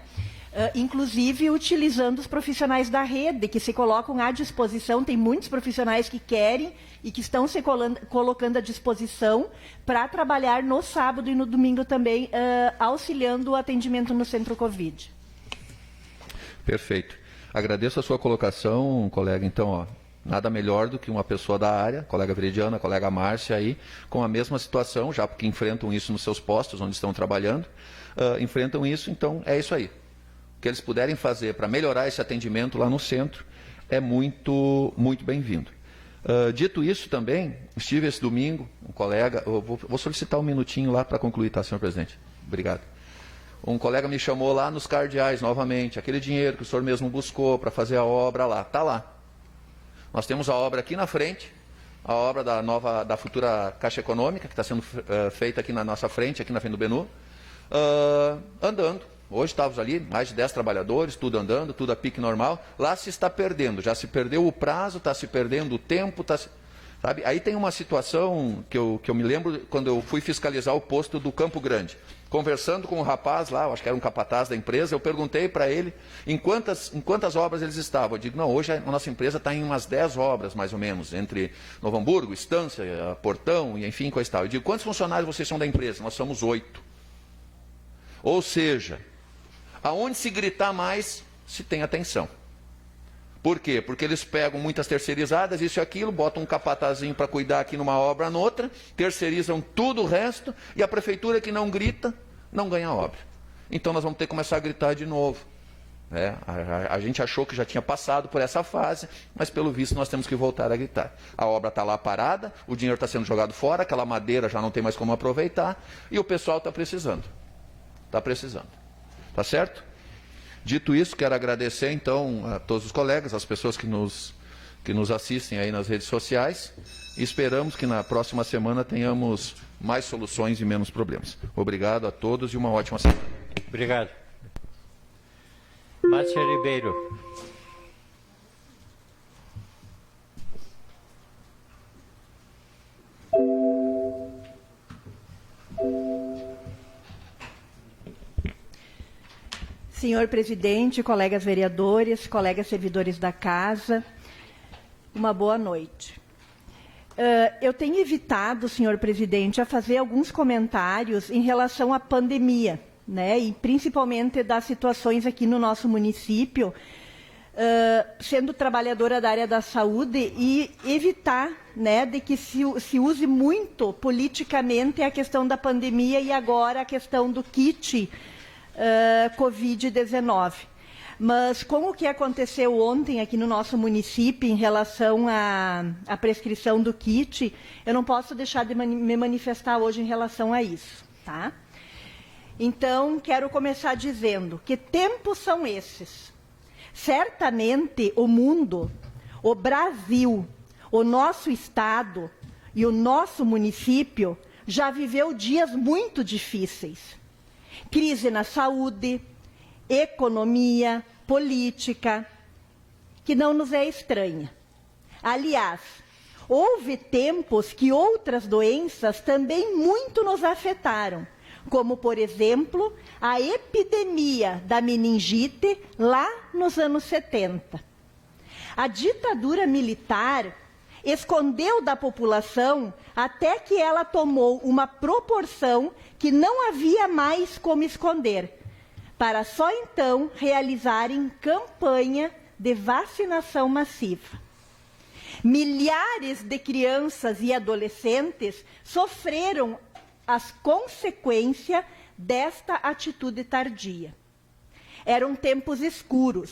Inclusive utilizando os profissionais da rede, que se colocam à disposição. Tem muitos profissionais que querem e que estão se colocando à disposição para trabalhar no sábado e no domingo também, auxiliando o atendimento no Centro Covid. Perfeito. Agradeço a sua colocação, colega. Então, nada melhor do que uma pessoa da área, colega Veridiana, colega Márcia, aí, com a mesma situação, já porque enfrentam isso nos seus postos, onde estão trabalhando, enfrentam isso, então é isso aí. O que eles puderem fazer para melhorar esse atendimento lá no centro é muito, muito bem-vindo. Dito isso também, estive esse domingo, um colega, eu vou solicitar um minutinho lá para concluir, tá, senhor presidente? Obrigado. Um colega me chamou lá nos Cardeais, novamente, aquele dinheiro que o senhor mesmo buscou para fazer a obra lá, está lá. Nós temos a obra aqui na frente, a obra da futura Caixa Econômica, que está sendo feita aqui na nossa frente, aqui na frente do Benu, andando. Hoje estávamos ali, mais de 10 trabalhadores, tudo andando, tudo a pique normal. Lá se está perdendo, já se perdeu o prazo, está se perdendo o tempo, sabe? Aí tem uma situação que eu me lembro quando eu fui fiscalizar o posto do Campo Grande. Conversando com o rapaz lá, eu acho que era um capataz da empresa, eu perguntei para ele em quantas obras eles estavam. Eu digo, não, hoje a nossa empresa está em umas 10 obras, mais ou menos, entre Novo Hamburgo, Estância, Portão, e enfim, coisa e tal. Eu digo, quantos funcionários vocês são da empresa? Nós somos 8. Ou seja, aonde se gritar mais, se tem atenção. Por quê? Porque eles pegam muitas terceirizadas, isso e aquilo, botam um capatazinho para cuidar aqui numa obra, noutra, terceirizam tudo o resto, e a prefeitura que não grita, não ganha obra. Então nós vamos ter que começar a gritar de novo. A gente achou que já tinha passado por essa fase, mas pelo visto nós temos que voltar a gritar. A obra está lá parada, o dinheiro está sendo jogado fora, aquela madeira já não tem mais como aproveitar, e o pessoal está precisando. Está precisando. Tá certo? Dito isso, quero agradecer então a todos os colegas, as pessoas que nos assistem aí nas redes sociais, e esperamos que na próxima semana tenhamos mais soluções e menos problemas. Obrigado a todos e uma ótima semana. Obrigado. Márcia Ribeiro. Senhor presidente, colegas vereadores, colegas servidores da casa, uma boa noite. Eu tenho evitado, senhor presidente, a fazer alguns comentários em relação à pandemia, né, e principalmente das situações aqui no nosso município, sendo trabalhadora da área da saúde, e evitar, né, de que se use muito politicamente a questão da pandemia e agora a questão do kit Covid-19. Mas com o que aconteceu ontem aqui no nosso município em relação à prescrição do kit, eu não posso deixar de me manifestar hoje em relação a isso, tá? Então, quero começar dizendo que tempos são esses. Certamente o mundo, o Brasil, o nosso estado e o nosso município já viveu dias muito difíceis. Crise na saúde, economia, política, que não nos é estranha. Aliás, houve tempos que outras doenças também muito nos afetaram, como, por exemplo, a epidemia da meningite lá nos anos 70. A ditadura militar escondeu da população até que ela tomou uma proporção que não havia mais como esconder, para só então realizarem campanha de vacinação massiva. Milhares de crianças e adolescentes sofreram as consequências desta atitude tardia. Eram tempos escuros,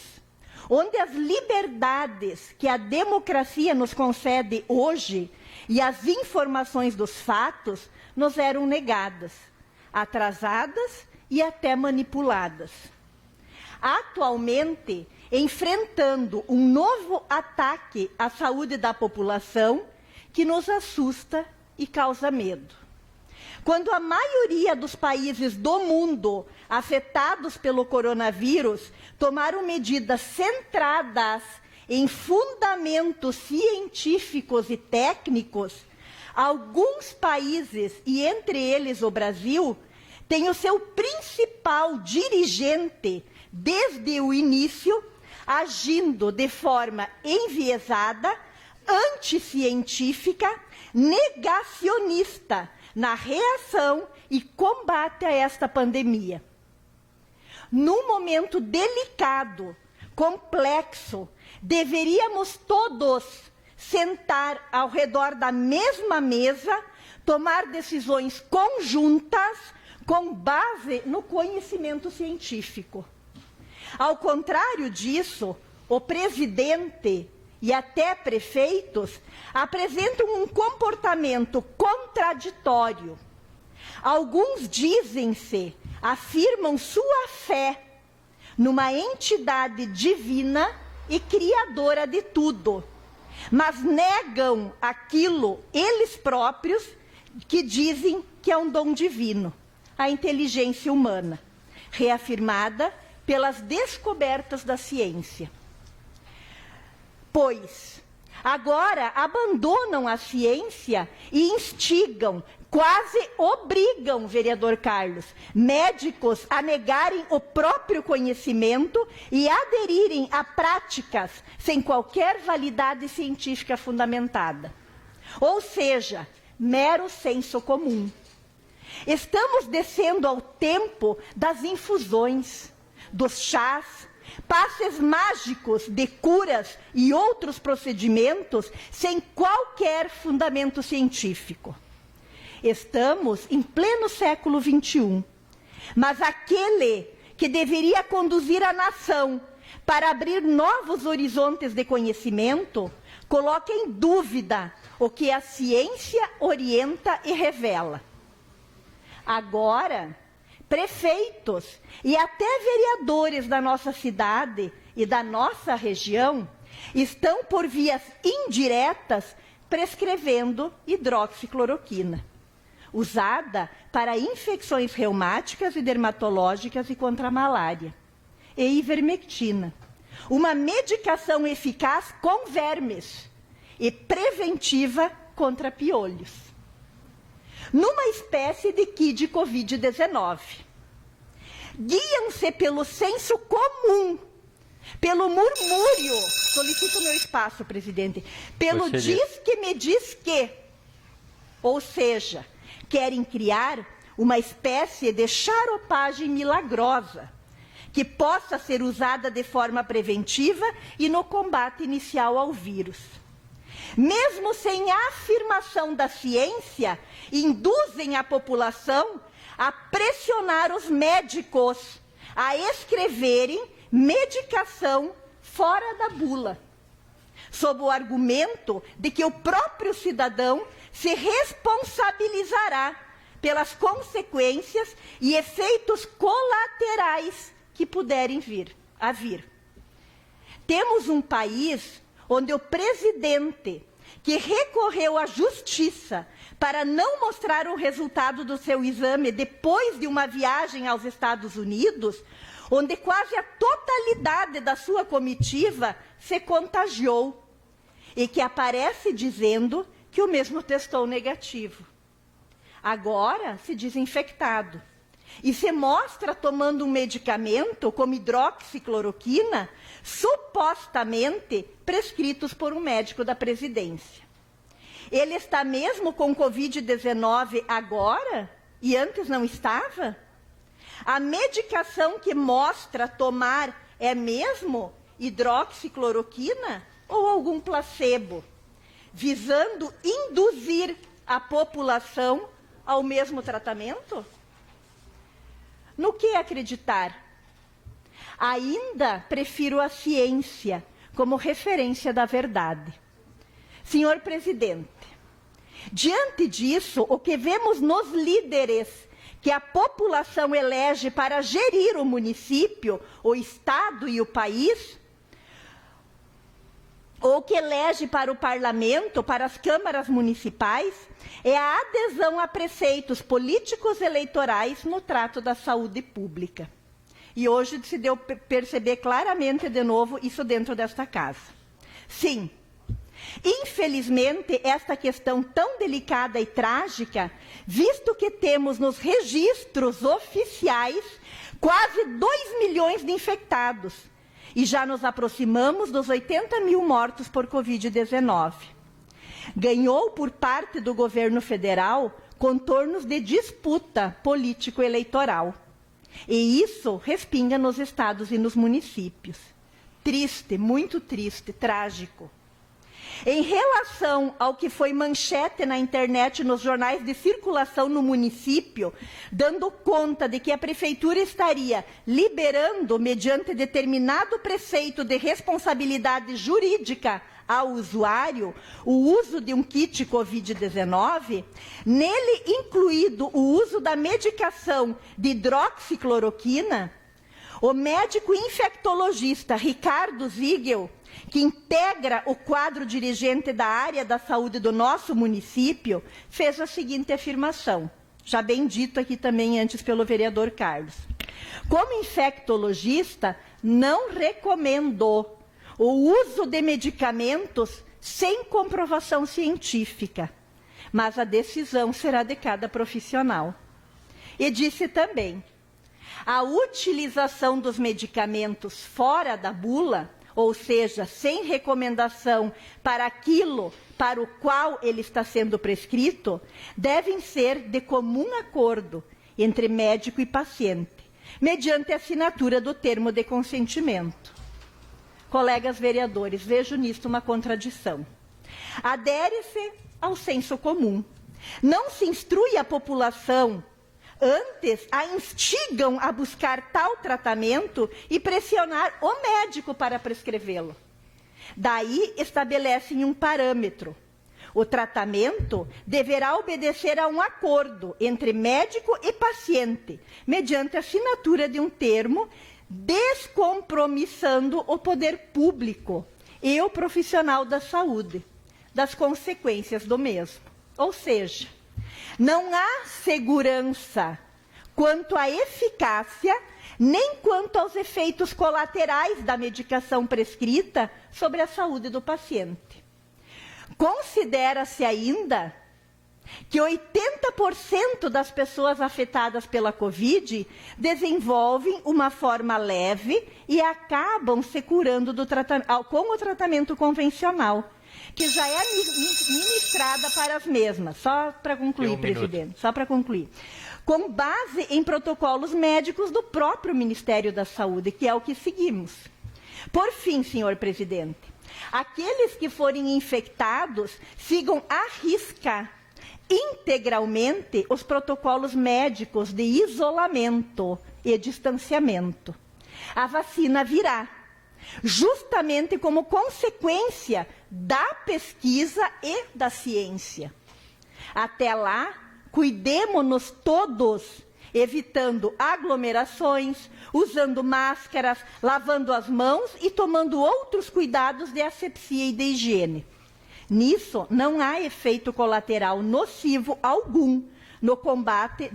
onde as liberdades que a democracia nos concede hoje e as informações dos fatos nos eram negadas, atrasadas e até manipuladas. Atualmente, enfrentando um novo ataque à saúde da população que nos assusta e causa medo. quando a maioria dos países do mundo afetados pelo coronavírus tomaram medidas centradas em fundamentos científicos e técnicos, alguns países, e entre eles o Brasil, têm o seu principal dirigente, desde o início, agindo de forma enviesada, anticientífica, negacionista na reação e combate a esta pandemia. Num momento delicado, complexo, deveríamos todos sentar ao redor da mesma mesa, tomar decisões conjuntas com base no conhecimento científico. Ao contrário disso, o presidente e até prefeitos apresentam um comportamento contraditório. Alguns afirmam sua fé numa entidade divina e criadora de tudo, mas negam aquilo eles próprios que dizem que é um dom divino, a inteligência humana, reafirmada pelas descobertas da ciência. Pois, agora abandonam a ciência e instigam, quase obrigam, vereador Carlos, médicos a negarem o próprio conhecimento e aderirem a práticas sem qualquer validade científica fundamentada. Ou seja, mero senso comum. Estamos descendo ao tempo das infusões, dos chás, passes mágicos de curas e outros procedimentos sem qualquer fundamento científico. Estamos em pleno século XXI, mas aquele que deveria conduzir a nação para abrir novos horizontes de conhecimento, coloca em dúvida o que a ciência orienta e revela. Agora, prefeitos e até vereadores da nossa cidade e da nossa região estão, por vias indiretas, prescrevendo hidroxicloroquina, usada para infecções reumáticas e dermatológicas e contra a malária, e ivermectina, uma medicação eficaz com vermes e preventiva contra piolhos, numa espécie de kit Covid-19. Guiam-se pelo senso comum, pelo murmúrio, solicito meu espaço, presidente, pelo diz que me diz que, ou seja, querem criar uma espécie de xaropagem milagrosa, que possa ser usada de forma preventiva e no combate inicial ao vírus. Mesmo sem a afirmação da ciência, induzem a população a pressionar os médicos a escreverem medicação fora da bula, sob o argumento de que o próprio cidadão se responsabilizará pelas consequências e efeitos colaterais que puderem vir a vir. Temos um país onde o presidente, que recorreu à justiça para não mostrar o resultado do seu exame depois de uma viagem aos Estados Unidos, onde quase a totalidade da sua comitiva se contagiou, e que aparece dizendo que o mesmo testou negativo. Agora se diz infectado. E se mostra tomando um medicamento como hidroxicloroquina, supostamente prescritos por um médico da presidência. Ele está mesmo com Covid-19 agora e antes não estava? A medicação que mostra tomar é mesmo hidroxicloroquina ou algum placebo, visando induzir a população ao mesmo tratamento? No que acreditar? Ainda prefiro a ciência como referência da verdade. Senhor presidente, diante disso, o que vemos nos líderes que a população elege para gerir o município, o estado e o país, ou que elege para o parlamento, para as câmaras municipais, é a adesão a preceitos políticos eleitorais no trato da saúde pública. E hoje se deu perceber claramente de novo isso dentro desta casa. Sim, infelizmente, esta questão tão delicada e trágica, visto que temos nos registros oficiais quase 2 milhões de infectados, e já nos aproximamos dos 80 mil mortos por Covid-19. Ganhou por parte do governo federal contornos de disputa político-eleitoral. E isso respinga nos estados e nos municípios. Triste, muito triste, trágico. Em relação ao que foi manchete na internet, nos jornais de circulação no município, dando conta de que a prefeitura estaria liberando, mediante determinado preceito de responsabilidade jurídica ao usuário, o uso de um kit Covid-19, nele incluído o uso da medicação de hidroxicloroquina, o médico infectologista Ricardo Ziegel, que integra o quadro dirigente da área da saúde do nosso município, fez a seguinte afirmação, já bem dito aqui também antes pelo vereador Carlos. Como infectologista, não recomendo o uso de medicamentos sem comprovação científica, mas a decisão será de cada profissional. E disse também, a utilização dos medicamentos fora da bula, ou seja, sem recomendação para aquilo para o qual ele está sendo prescrito, devem ser de comum acordo entre médico e paciente, mediante a assinatura do termo de consentimento. Colegas vereadores, vejo nisto uma contradição. Adere-se ao senso comum. Não se instrui a população, antes a instigam a buscar tal tratamento e pressionar o médico para prescrevê-lo. Daí estabelecem um parâmetro. O tratamento deverá obedecer a um acordo entre médico e paciente, mediante a assinatura de um termo, descompromissando o poder público e o profissional da saúde das consequências do mesmo. Ou seja, não há segurança quanto à eficácia, nem quanto aos efeitos colaterais da medicação prescrita sobre a saúde do paciente. Considera-se ainda que 80% das pessoas afetadas pela Covid desenvolvem uma forma leve e acabam se curando com o tratamento convencional, que já é ministrada para as mesmas. Só para concluir, presidente, só para concluir. Com base em protocolos médicos do próprio Ministério da Saúde, que é o que seguimos. Por fim, senhor presidente, aqueles que forem infectados sigam à risca integralmente os protocolos médicos de isolamento e distanciamento. A vacina virá, justamente como consequência da pesquisa e da ciência. Até lá, cuidemo-nos todos, evitando aglomerações, usando máscaras, lavando as mãos e tomando outros cuidados de asepsia e de higiene. Nisso, não há efeito colateral nocivo algum no combate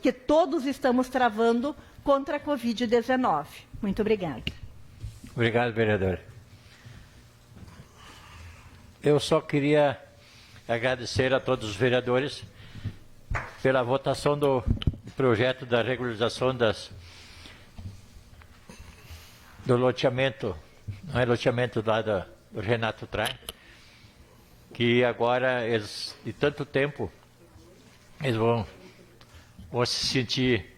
que todos estamos travando contra a Covid-19. Muito obrigada. Obrigado, vereador. Eu só queria agradecer a todos os vereadores pela votação do projeto da regularização do loteamento, não é loteamento lá do Renato Trai, que agora, eles, de tanto tempo, eles vão se sentir,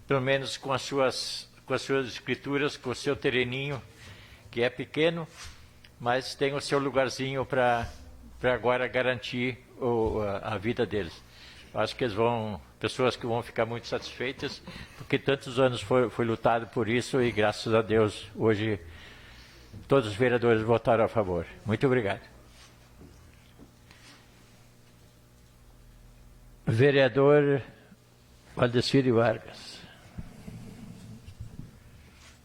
pelo menos com as suas escrituras, com o seu terreninho, que é pequeno, mas tem o seu lugarzinho para agora garantir a vida deles. Acho que pessoas que vão ficar muito satisfeitas, porque tantos anos foi lutado por isso e, graças a Deus, hoje todos os vereadores votaram a favor. Muito obrigado. Vereador Valdecir Vargas.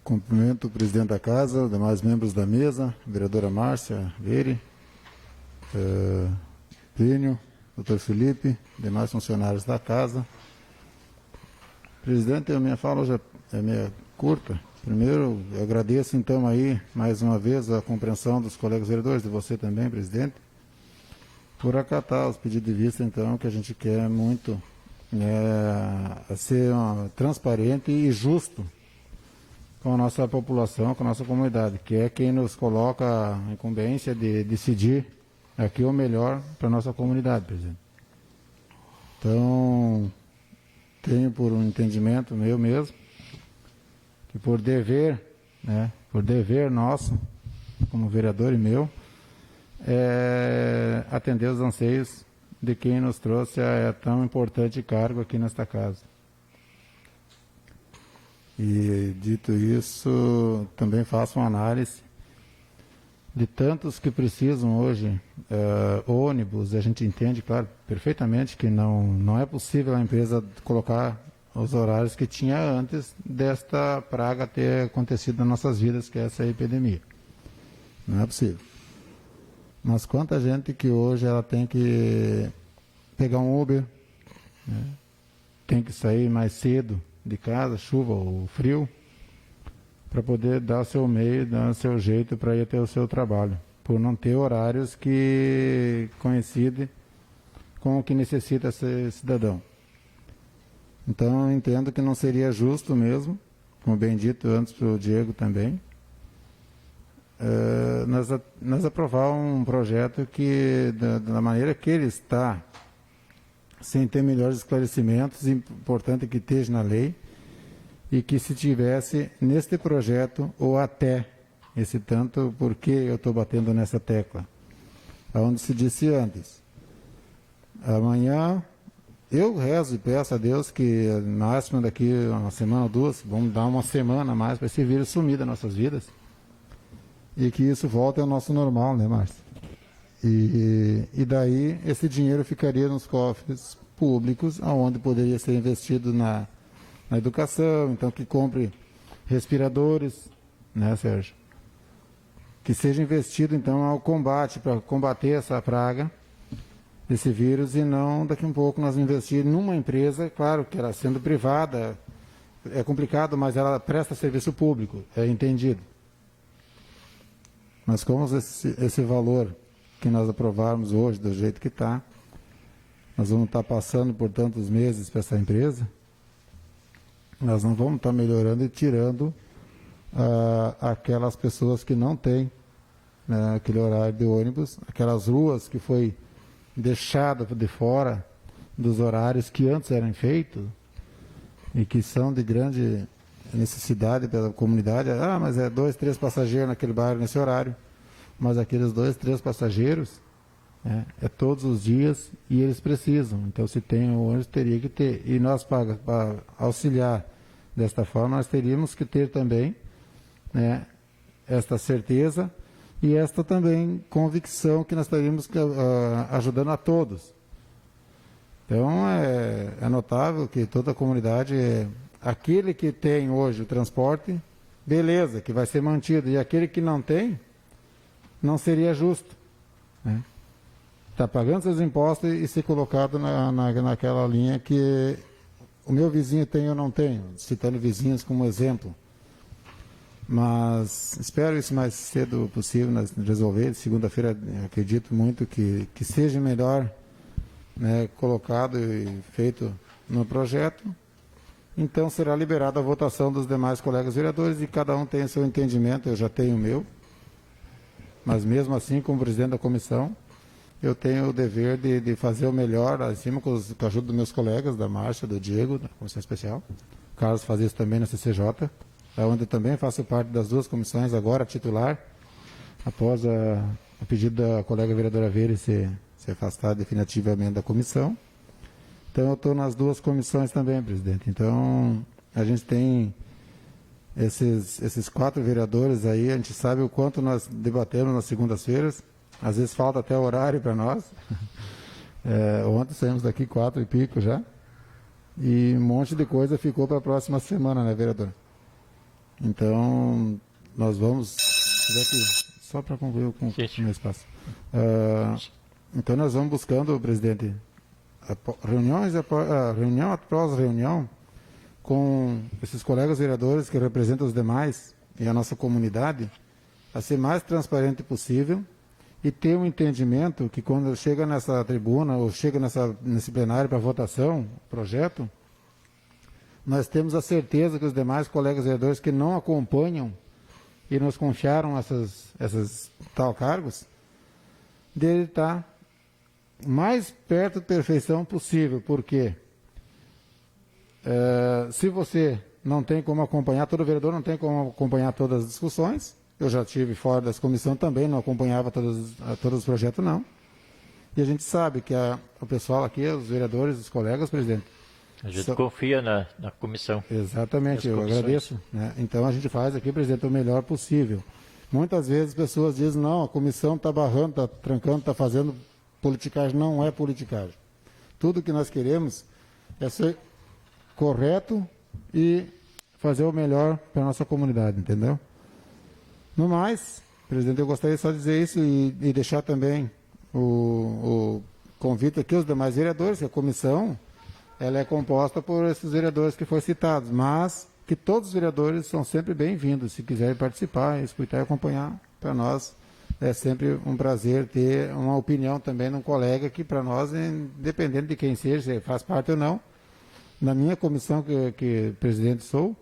Cumprimento o presidente da casa, demais membros da mesa, vereadora Márcia Veire, Plínio, doutor Felipe, demais funcionários da casa. Presidente, a minha fala já é meio curta. Primeiro, eu agradeço então aí, mais uma vez, a compreensão dos colegas vereadores, de você também, presidente, por acatar os pedidos de vista, então, que a gente quer muito ser transparente e justo com a nossa população, com a nossa comunidade, que é quem nos coloca a incumbência de decidir aqui o melhor para a nossa comunidade, presidente. Então, tenho por um entendimento meu mesmo, que por dever nosso, como vereador e meu, atender os anseios de quem nos trouxe a tão importante cargo aqui nesta casa. E, dito isso, também faço uma análise de tantos que precisam hoje ônibus. A gente entende, claro, perfeitamente que não é possível a empresa colocar os horários que tinha antes desta praga ter acontecido nas nossas vidas, que é essa epidemia. Não é possível. Mas quanta gente que hoje ela tem que pegar um Uber, né? Tem que sair mais cedo de casa, chuva ou frio, para poder dar o seu meio, dar o seu jeito para ir até o seu trabalho, por não ter horários que coincidem com o que necessita ser cidadão. Então, eu entendo que não seria justo mesmo, como bem dito antes para o Diego também, nós aprovar um projeto que, da maneira que ele está, sem ter melhores esclarecimentos, importante que esteja na lei, e que se tivesse neste projeto, ou até esse tanto, porque eu estou batendo nessa tecla, onde se disse antes, amanhã eu rezo e peço a Deus que máximo daqui uma semana ou duas, vamos dar uma semana a mais para esse vírus sumir das nossas vidas, e que isso volte ao nosso normal, né, Márcia? E daí esse dinheiro ficaria nos cofres públicos, onde poderia ser investido na educação, então que compre respiradores, né, Sérgio? Que seja investido então ao combate, para combater essa praga, esse vírus, e não daqui a um pouco nós investir numa empresa, claro que ela sendo privada, é complicado, mas ela presta serviço público, é entendido. Mas como esse valor que nós aprovarmos hoje, do jeito que está, nós vamos estar passando por tantos meses para essa empresa, nós não vamos estar melhorando e tirando aquelas pessoas que não têm, né, aquele horário de ônibus, aquelas ruas que foi deixada de fora dos horários que antes eram feitos e que são de grande necessidade pela comunidade. Mas é 2, 3 passageiros naquele bairro nesse horário. Mas aqueles 2, 3 passageiros é todos os dias e eles precisam. Então, se tem o ônibus, teria que ter. E nós, para auxiliar desta forma, nós teríamos que ter também, né, esta certeza e esta também convicção que nós estaríamos ajudando a todos. Então, é notável que toda a comunidade, aquele que tem hoje o transporte, beleza, que vai ser mantido. E aquele que não tem, não seria justo, né? Está pagando seus impostos e ser colocado naquela linha que o meu vizinho tem ou não tenho, citando vizinhos como exemplo. Mas espero isso mais cedo possível nós resolver. Segunda-feira acredito muito que seja melhor, né, colocado e feito no projeto. Então será liberada a votação dos demais colegas vereadores e cada um tem o seu entendimento, eu já tenho o meu. Mas mesmo assim, como presidente da comissão, eu tenho o dever de fazer o melhor, acima com a ajuda dos meus colegas, da Márcia, do Diego, da Comissão Especial. O Carlos faz isso também na CCJ, onde eu também faço parte das duas comissões, agora titular, após o pedido da colega vereadora Veire se afastar definitivamente da comissão. Então, eu estou nas duas comissões também, presidente. Então, a gente tem esses 4 vereadores aí, a gente sabe o quanto nós debatemos nas segundas-feiras, às vezes falta até horário para nós. Ontem saímos daqui 4 e pico já, e um monte de coisa ficou para a próxima semana, né, vereador? Então, nós vamos... Só para concluir com o meu espaço. Então, nós vamos buscando, presidente, reunião após reunião, com esses colegas vereadores que representam os demais e a nossa comunidade, a ser mais transparente possível e ter um entendimento que quando chega nessa tribuna ou chega nesse plenário para votação, projeto, nós temos a certeza que os demais colegas vereadores que não acompanham e nos confiaram essas tal cargos, dele estar mais perto da perfeição possível, porque se você não tem como acompanhar, todo vereador não tem como acompanhar todas as discussões, eu já estive fora dessa comissão também, não acompanhava todos os projetos, não. E a gente sabe que o pessoal aqui, os vereadores, os colegas, presidente... A gente confia na comissão. Exatamente, eu agradeço. Né? Então a gente faz aqui, presidente, o melhor possível. Muitas vezes as pessoas dizem, não, a comissão está barrando, está trancando, está fazendo politicagem. Não é politicagem. Tudo que nós queremos é ser correto e fazer o melhor para a nossa comunidade, entendeu? No mais, presidente, eu gostaria só de dizer isso e deixar também o convite aqui aos demais vereadores, que a comissão ela é composta por esses vereadores que foram citados, mas que todos os vereadores são sempre bem-vindos, se quiserem participar, escutar e acompanhar. Para nós é sempre um prazer ter uma opinião também de um colega que para nós, independente de quem seja, se faz parte ou não, na minha comissão que presidente sou,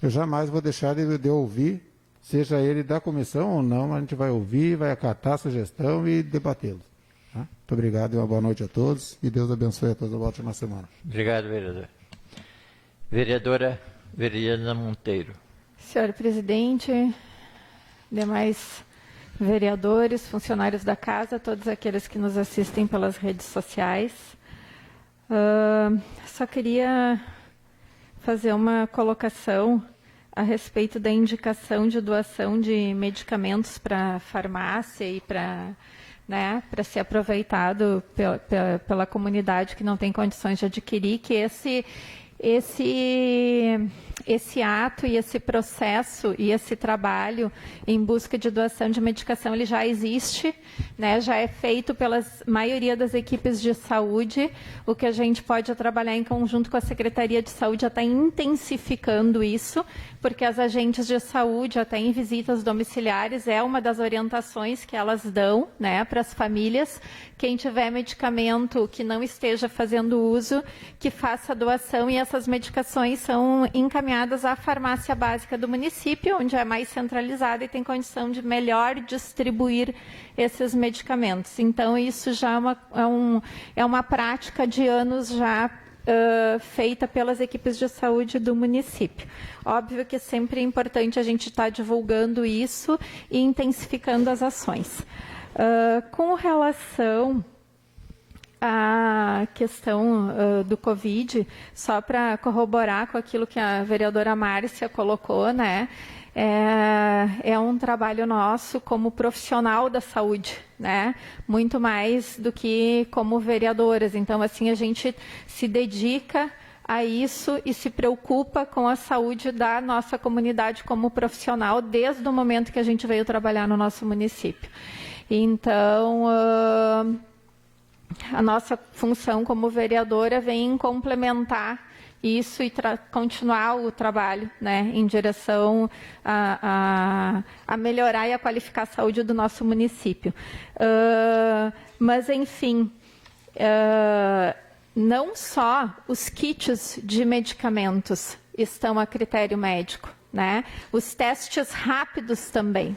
eu jamais vou deixar de ouvir, seja ele da comissão ou não, a gente vai ouvir, vai acatar a sugestão e debatê-lo. Tá? Muito obrigado e uma boa noite a todos e Deus abençoe a todos. Uma ótima semana. Obrigado, vereador. Vereadora Veriana Monteiro. Senhor presidente, demais vereadores, funcionários da casa, todos aqueles que nos assistem pelas redes sociais. Só queria fazer uma colocação a respeito da indicação de doação de medicamentos para a farmácia e para ser aproveitado pela comunidade que não tem condições de adquirir, que esse ato e esse processo e esse trabalho em busca de doação de medicação, ele já existe, né? Já é feito pela maioria das equipes de saúde. O que a gente pode trabalhar em conjunto com a Secretaria de Saúde já está intensificando isso, porque as agentes de saúde, até em visitas domiciliares, é uma das orientações que elas dão, né, para as famílias. Quem tiver medicamento que não esteja fazendo uso, que faça doação, e essas medicações são encaminhadas à farmácia básica do município, onde é mais centralizada e tem condição de melhor distribuir esses medicamentos. Então, isso já é uma prática de anos já feita pelas equipes de saúde do município. Óbvio que sempre é importante a gente estar divulgando isso e intensificando as ações. Com relação à questão do Covid, só para corroborar com aquilo que a vereadora Márcia colocou, né? É um trabalho nosso como profissional da saúde, né? Muito mais do que como vereadoras. Então, assim, a gente se dedica a isso e se preocupa com a saúde da nossa comunidade como profissional desde o momento que a gente veio trabalhar no nosso município. Então, a nossa função como vereadora vem complementar isso e continuar o trabalho, né, em direção a melhorar e a qualificar a saúde do nosso município. Mas, enfim, não só os kits de medicamentos estão a critério médico, né? Os testes rápidos também.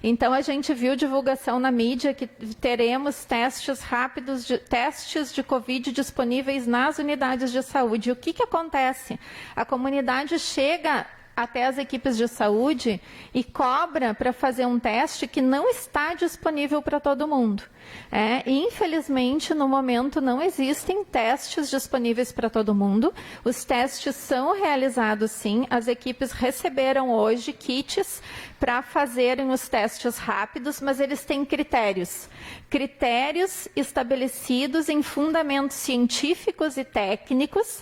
Então, a gente viu divulgação na mídia que teremos testes rápidos, testes de Covid disponíveis nas unidades de saúde. E o que acontece? A comunidade chega até as equipes de saúde e cobra para fazer um teste que não está disponível para todo mundo. E, infelizmente, no momento não existem testes disponíveis para todo mundo. Os testes são realizados, sim. As equipes receberam hoje kits para fazerem os testes rápidos, mas eles têm critérios estabelecidos em fundamentos científicos e técnicos,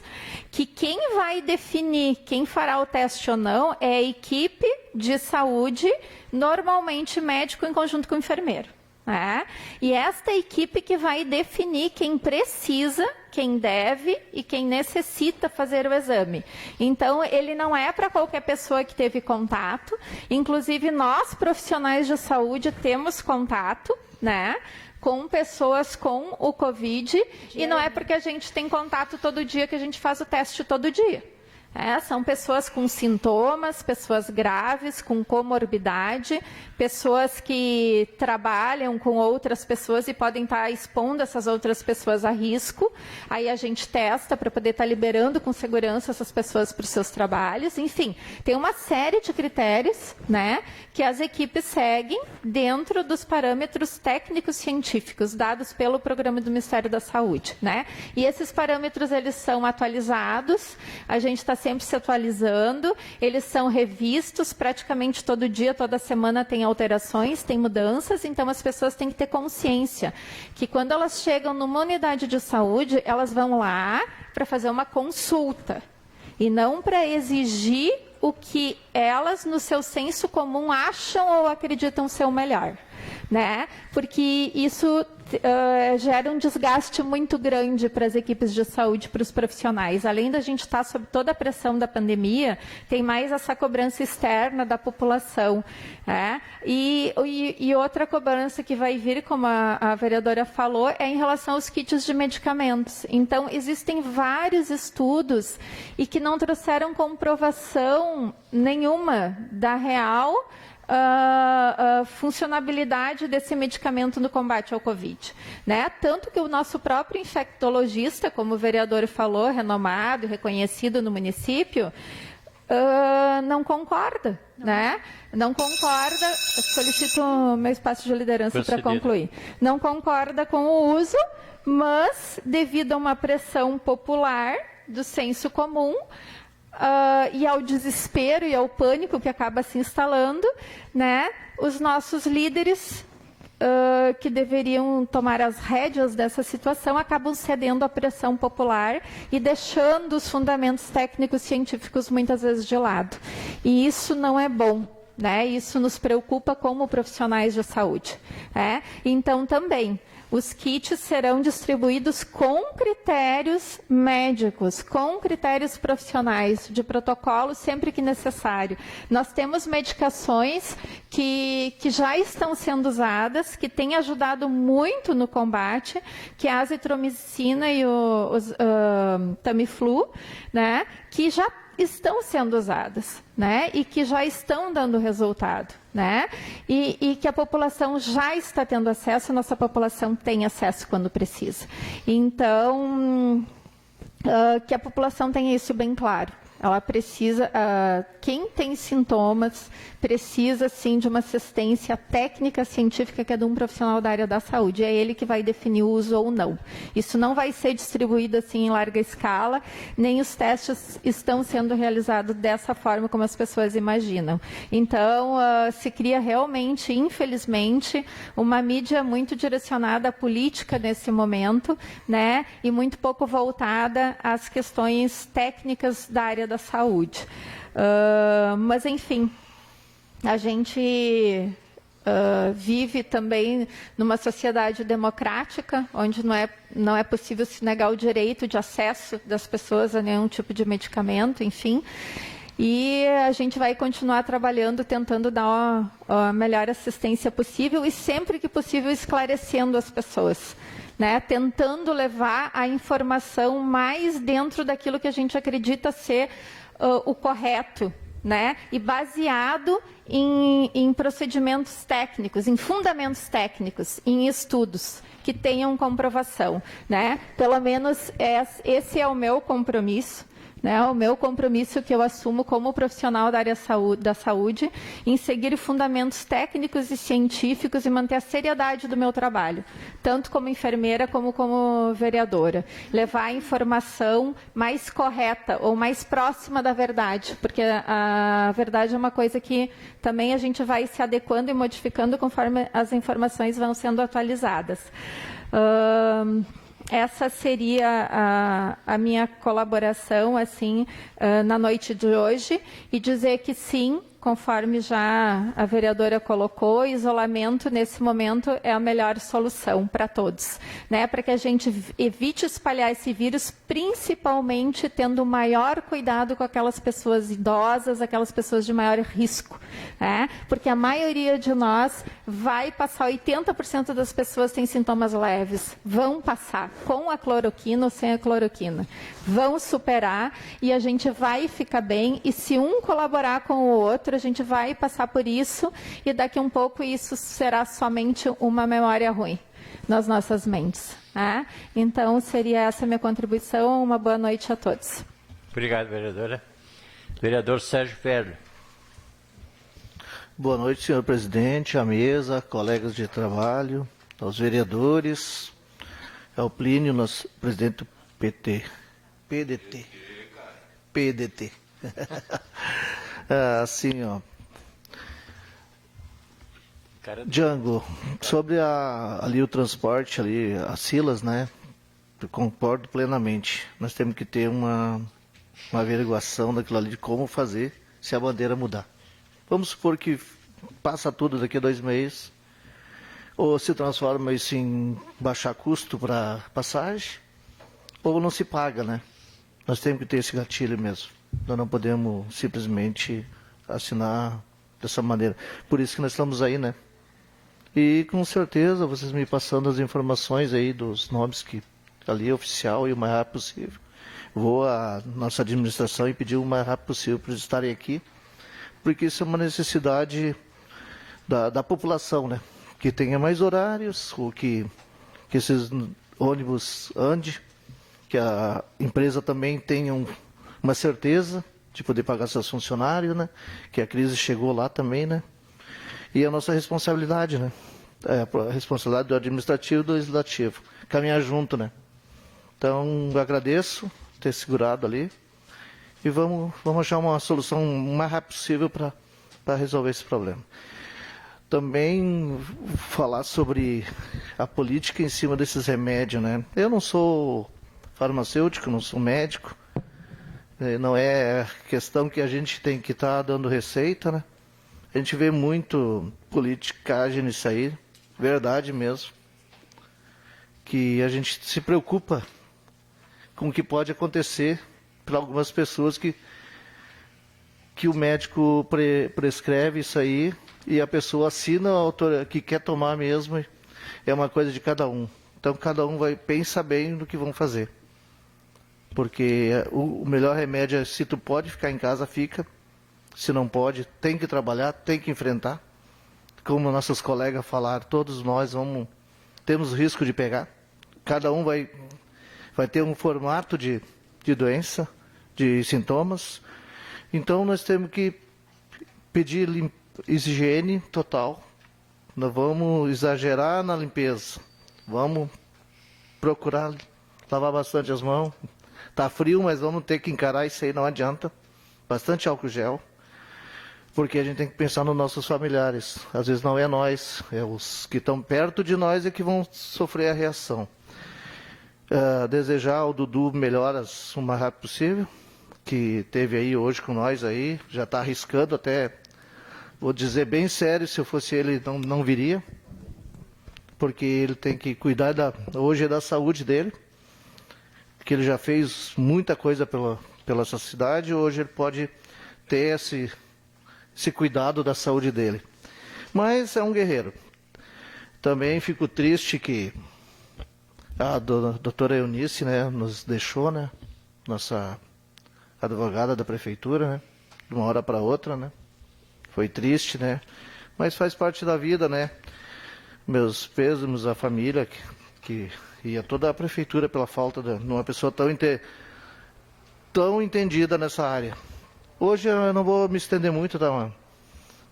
que quem vai definir quem fará o teste ou não, é a equipe de saúde, normalmente médico em conjunto com o enfermeiro. E esta equipe que vai definir quem precisa, quem deve e quem necessita fazer o exame. Então, ele não é para qualquer pessoa que teve contato. Inclusive, nós, profissionais de saúde, temos contato, com pessoas com o Covid. E não é porque a gente tem contato todo dia que a gente faz o teste todo dia. São pessoas com sintomas, pessoas graves, com comorbidade, pessoas que trabalham com outras pessoas e podem estar expondo essas outras pessoas a risco. Aí a gente testa para poder estar liberando com segurança essas pessoas para os seus trabalhos. Enfim, tem uma série de critérios, que as equipes seguem dentro dos parâmetros técnicos científicos dados pelo Programa do Ministério da Saúde, E esses parâmetros, eles são atualizados, a gente está sempre se atualizando, eles são revistos praticamente todo dia, toda semana tem alterações, tem mudanças, então as pessoas têm que ter consciência que quando elas chegam numa unidade de saúde, elas vão lá para fazer uma consulta e não para exigir o que elas, no seu senso comum, acham ou acreditam ser o melhor. Porque isso gera um desgaste muito grande para as equipes de saúde, para os profissionais. Além da gente estar sob toda a pressão da pandemia, tem mais essa cobrança externa da população. E outra cobrança que vai vir, como a vereadora falou, é em relação aos kits de medicamentos. Então, existem vários estudos e que não trouxeram comprovação nenhuma da real funcionabilidade desse medicamento no combate ao Covid. Tanto que o nosso próprio infectologista, como o vereador falou, renomado e reconhecido no município, não concorda. Não concorda, solicito meu espaço de liderança para concluir. Não concorda com o uso, mas devido a uma pressão popular do senso comum, e ao desespero e ao pânico que acaba se instalando, os nossos líderes que deveriam tomar as rédeas dessa situação acabam cedendo à pressão popular e deixando os fundamentos técnicos científicos muitas vezes de lado. E isso não é bom. Isso nos preocupa como profissionais de saúde. Então, também, os kits serão distribuídos com critérios médicos, com critérios profissionais, de protocolo, sempre que necessário. Nós temos medicações que já estão sendo usadas, que têm ajudado muito no combate, que é a azitromicina e o Tamiflu, que já estão sendo usadas, e que já estão dando resultado, e que a população já está tendo acesso, a nossa população tem acesso quando precisa. Então, que a população tenha isso bem claro. Ela precisa, quem tem sintomas, precisa sim de uma assistência técnica científica que é de um profissional da área da saúde. É ele que vai definir o uso ou não. Isso não vai ser distribuído assim em larga escala, nem os testes estão sendo realizados dessa forma como as pessoas imaginam. Então, se cria realmente, infelizmente, uma mídia muito direcionada à política nesse momento, e muito pouco voltada às questões técnicas da área da saúde. Mas, enfim, a gente vive também numa sociedade democrática, onde não é possível se negar o direito de acesso das pessoas a nenhum tipo de medicamento, enfim. E a gente vai continuar trabalhando, tentando dar a melhor assistência possível e, sempre que possível, esclarecendo as pessoas. Tentando levar a informação mais dentro daquilo que a gente acredita ser o correto, e baseado em procedimentos técnicos, em fundamentos técnicos, em estudos que tenham comprovação. Pelo menos esse é o meu compromisso. O meu compromisso que eu assumo como profissional da área da saúde, em seguir fundamentos técnicos e científicos e manter a seriedade do meu trabalho, tanto como enfermeira como vereadora. Levar a informação mais correta ou mais próxima da verdade, porque a verdade é uma coisa que também a gente vai se adequando e modificando conforme as informações vão sendo atualizadas. essa seria a minha colaboração assim na noite de hoje, e dizer que sim, conforme já a vereadora colocou, isolamento nesse momento é a melhor solução para todos, né? Para que a gente evite espalhar esse vírus, principalmente tendo maior cuidado com aquelas pessoas idosas, aquelas pessoas de maior risco, né? Porque a maioria de nós vai passar, 80% das pessoas têm sintomas leves, vão passar com a cloroquina ou sem a cloroquina, vão superar e a gente vai ficar bem, e se um colaborar com o outro, a gente vai passar por isso e daqui um pouco isso será somente uma memória ruim nas nossas mentes. Né? Então, seria essa a minha contribuição. Uma boa noite a todos. Obrigado, vereadora. Vereador Sérgio Ferro. Boa noite, senhor presidente, à mesa, colegas de trabalho, aos vereadores, ao Plínio, nosso presidente do PDT. Assim, ó. Django, sobre ali o transporte, ali, as Silas, né? Eu concordo plenamente. Nós temos que ter uma averiguação daquilo ali de como fazer se a bandeira mudar. Vamos supor que passa tudo daqui a 2 meses, ou se transforma isso em baixar custo para passagem, ou não se paga, né? Nós temos que ter esse gatilho mesmo. Nós não podemos simplesmente assinar dessa maneira. Por isso que nós estamos aí, né? E com certeza, vocês me passando as informações aí dos nomes que ali é oficial e o mais rápido possível. Vou à nossa administração e pedir o mais rápido possível para eles estarem aqui, porque isso é uma necessidade da população, né? Que tenha mais horários, ou que esses ônibus andem, que a empresa também tenha uma certeza de poder pagar seus funcionários, né? Que a crise chegou lá também, né? E a nossa responsabilidade, né? A responsabilidade do administrativo e do legislativo. Caminhar junto, né? Então, eu agradeço ter segurado ali e vamos achar uma solução o mais rápido possível para resolver esse problema. Também falar sobre a política em cima desses remédios, né? Eu não sou farmacêutico, não sou médico, não é questão que a gente tem que estar dando receita, né? A gente vê muito politicagem nisso aí, verdade mesmo, que a gente se preocupa com o que pode acontecer para algumas pessoas que o médico prescreve isso aí e a pessoa assina que quer tomar mesmo, é uma coisa de cada um. Então cada um pensa bem no que vão fazer. Porque o melhor remédio é, se tu pode ficar em casa, fica. Se não pode, tem que trabalhar, tem que enfrentar. Como nossos colegas falaram, todos nós temos risco de pegar. Cada um vai ter um formato de doença, de sintomas. Então nós temos que pedir higiene total. Nós vamos exagerar na limpeza. Vamos procurar lavar bastante as mãos. Tá frio, mas vamos ter que encarar isso aí, não adianta. Bastante álcool gel. Porque a gente tem que pensar nos nossos familiares. Às vezes não é nós, é os que estão perto de nós é que vão sofrer a reação. Desejar ao Dudu melhoras o mais rápido possível, que teve aí hoje com nós aí, já está arriscando até, vou dizer bem sério, se eu fosse ele não viria, porque ele tem que cuidar hoje é da saúde dele, que ele já fez muita coisa pela sua cidade, hoje ele pode ter esse cuidado da saúde dele. Mas é um guerreiro. Também fico triste que a doutora Eunice, né, nos deixou, né, nossa advogada da prefeitura, né, de uma hora para outra, né. Foi triste, né, mas faz parte da vida, né. Meus pêsames à família e a toda a prefeitura pela falta de uma pessoa tão entendida nessa área. Hoje eu não vou me estender muito, tá?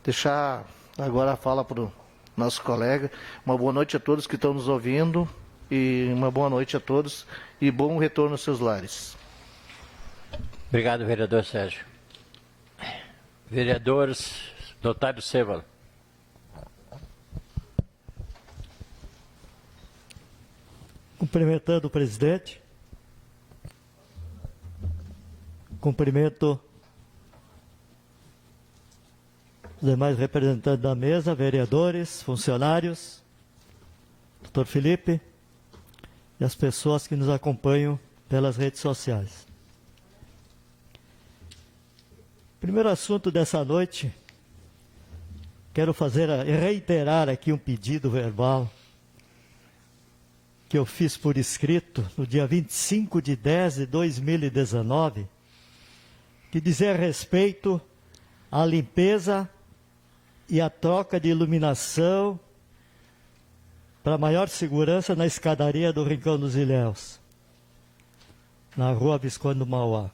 Deixar agora a fala para o nosso colega. Uma boa noite a todos que estão nos ouvindo e uma boa noite a todos e bom retorno aos seus lares. Obrigado, vereador Sérgio. Vereador Notário Cevalo. Cumprimentando o presidente. Cumprimento os demais representantes da mesa, vereadores, funcionários, doutor Felipe e as pessoas que nos acompanham pelas redes sociais. Primeiro assunto dessa noite, quero reiterar aqui um pedido verbal que eu fiz por escrito no dia 25 de 10 de 2019, que dizia respeito à limpeza e à troca de iluminação para maior segurança na escadaria do Rincão dos Ilhéus, na rua Visconde do Mauá.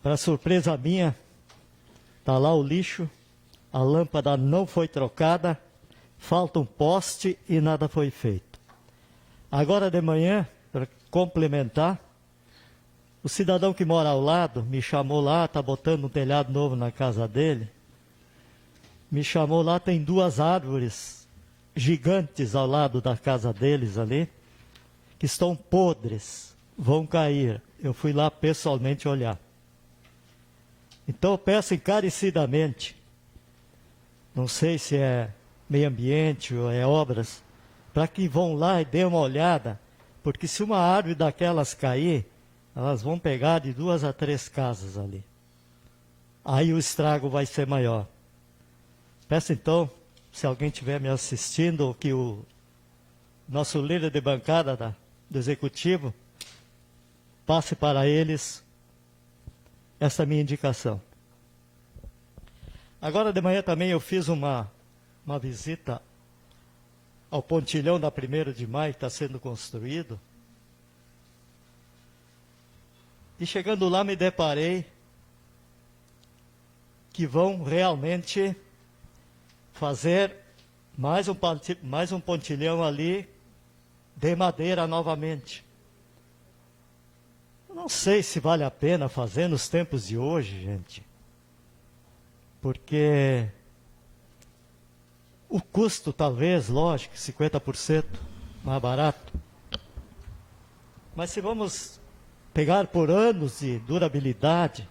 Para surpresa minha, está lá o lixo, a lâmpada não foi trocada, falta um poste e nada foi feito. Agora de manhã, para complementar, o cidadão que mora ao lado me chamou lá, está botando um telhado novo na casa dele, me chamou lá, tem 2 árvores gigantes ao lado da casa deles ali, que estão podres, vão cair. Eu fui lá pessoalmente olhar. Então eu peço encarecidamente, não sei se é meio ambiente ou é obras, para que vão lá e dêem uma olhada, porque se uma árvore daquelas cair, elas vão pegar de 2 a 3 casas ali. Aí o estrago vai ser maior. Peço então, se alguém estiver me assistindo, que o nosso líder de bancada do Executivo passe para eles essa minha indicação. Agora de manhã também eu fiz uma visita ao pontilhão da 1º de maio, que está sendo construído. E chegando lá me deparei que vão realmente fazer mais um pontilhão ali de madeira novamente. Eu não sei se vale a pena fazer nos tempos de hoje, gente. Porque o custo talvez, lógico, 50% mais barato. Mas se vamos pegar por anos de durabilidade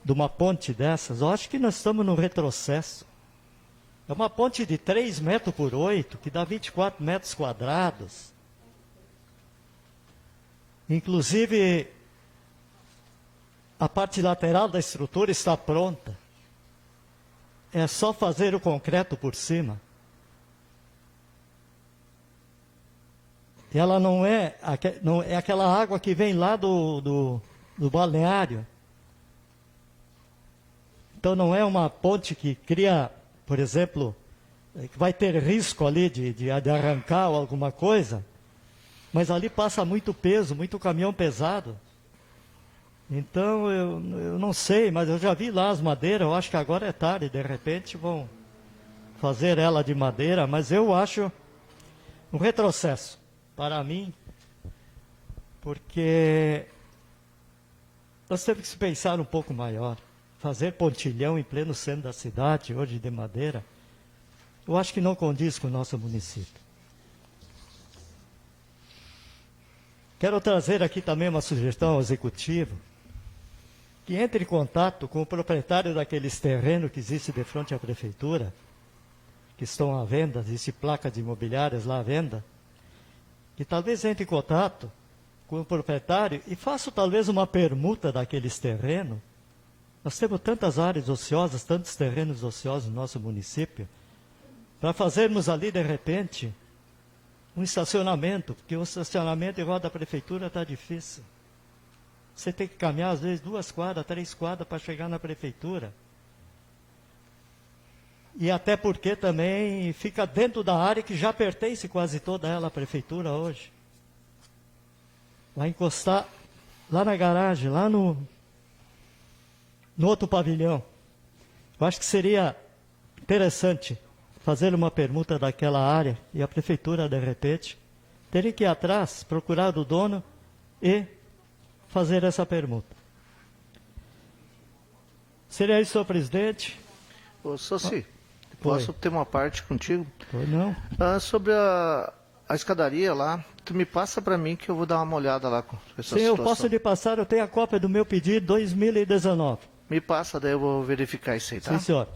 de uma ponte dessas, eu acho que nós estamos no retrocesso. É uma ponte de 3 metros por 8, que dá 24 metros quadrados. Inclusive, a parte lateral da estrutura está pronta. É só fazer o concreto por cima. Ela não é aquela água que vem lá do balneário. Então não é uma ponte que cria, por exemplo, que vai ter risco ali de arrancar ou alguma coisa, mas ali passa muito peso, muito caminhão pesado. Então eu não sei, mas eu já vi lá as madeiras, eu acho que agora é tarde, de repente vão fazer ela de madeira, mas eu acho um retrocesso para mim, porque nós temos que pensar um pouco maior. Fazer pontilhão em pleno centro da cidade, hoje de madeira, eu acho que não condiz com o nosso município. Quero trazer aqui também uma sugestão ao Executivo, que entre em contato com o proprietário daqueles terrenos que existe de frente à Prefeitura, que estão à venda, existe placa de imobiliárias lá à venda, que talvez entre em contato com o proprietário e faça talvez uma permuta daqueles terrenos. Nós temos tantas áreas ociosas, tantos terrenos ociosos no nosso município, para fazermos ali, de repente, um estacionamento, porque o estacionamento igual da Prefeitura está difícil. Você tem que caminhar, às vezes, 2 quadras, 3 quadras para chegar na Prefeitura. E até porque também fica dentro da área que já pertence quase toda ela à Prefeitura hoje. Vai encostar lá na garagem, lá no outro pavilhão. Eu acho que seria interessante fazer uma permuta daquela área e a Prefeitura, de repente, teria que ir atrás, procurar do dono e fazer essa permuta. Seria isso, senhor presidente? Ô, Saci, posso ter uma parte contigo? Não. Sobre a a escadaria lá, tu me passa para mim que eu vou dar uma olhada lá com essa Sim, situação. eu posso lhe passar, eu tenho a cópia do meu pedido 2019. Me passa, daí eu vou verificar isso aí, tá? Sim, senhor.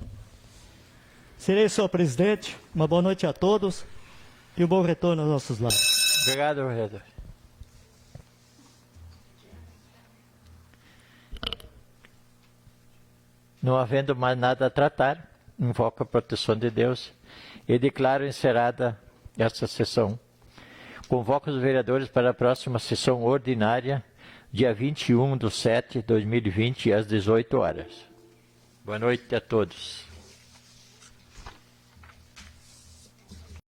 Serei senhor presidente, uma boa noite a todos e um bom retorno aos nossos lares. Obrigado, vereador. Não havendo mais nada a tratar, invoco a proteção de Deus e declaro encerrada esta sessão. Convoco os vereadores para a próxima sessão ordinária, dia 21/7/2020, às 18 horas. Boa noite a todos.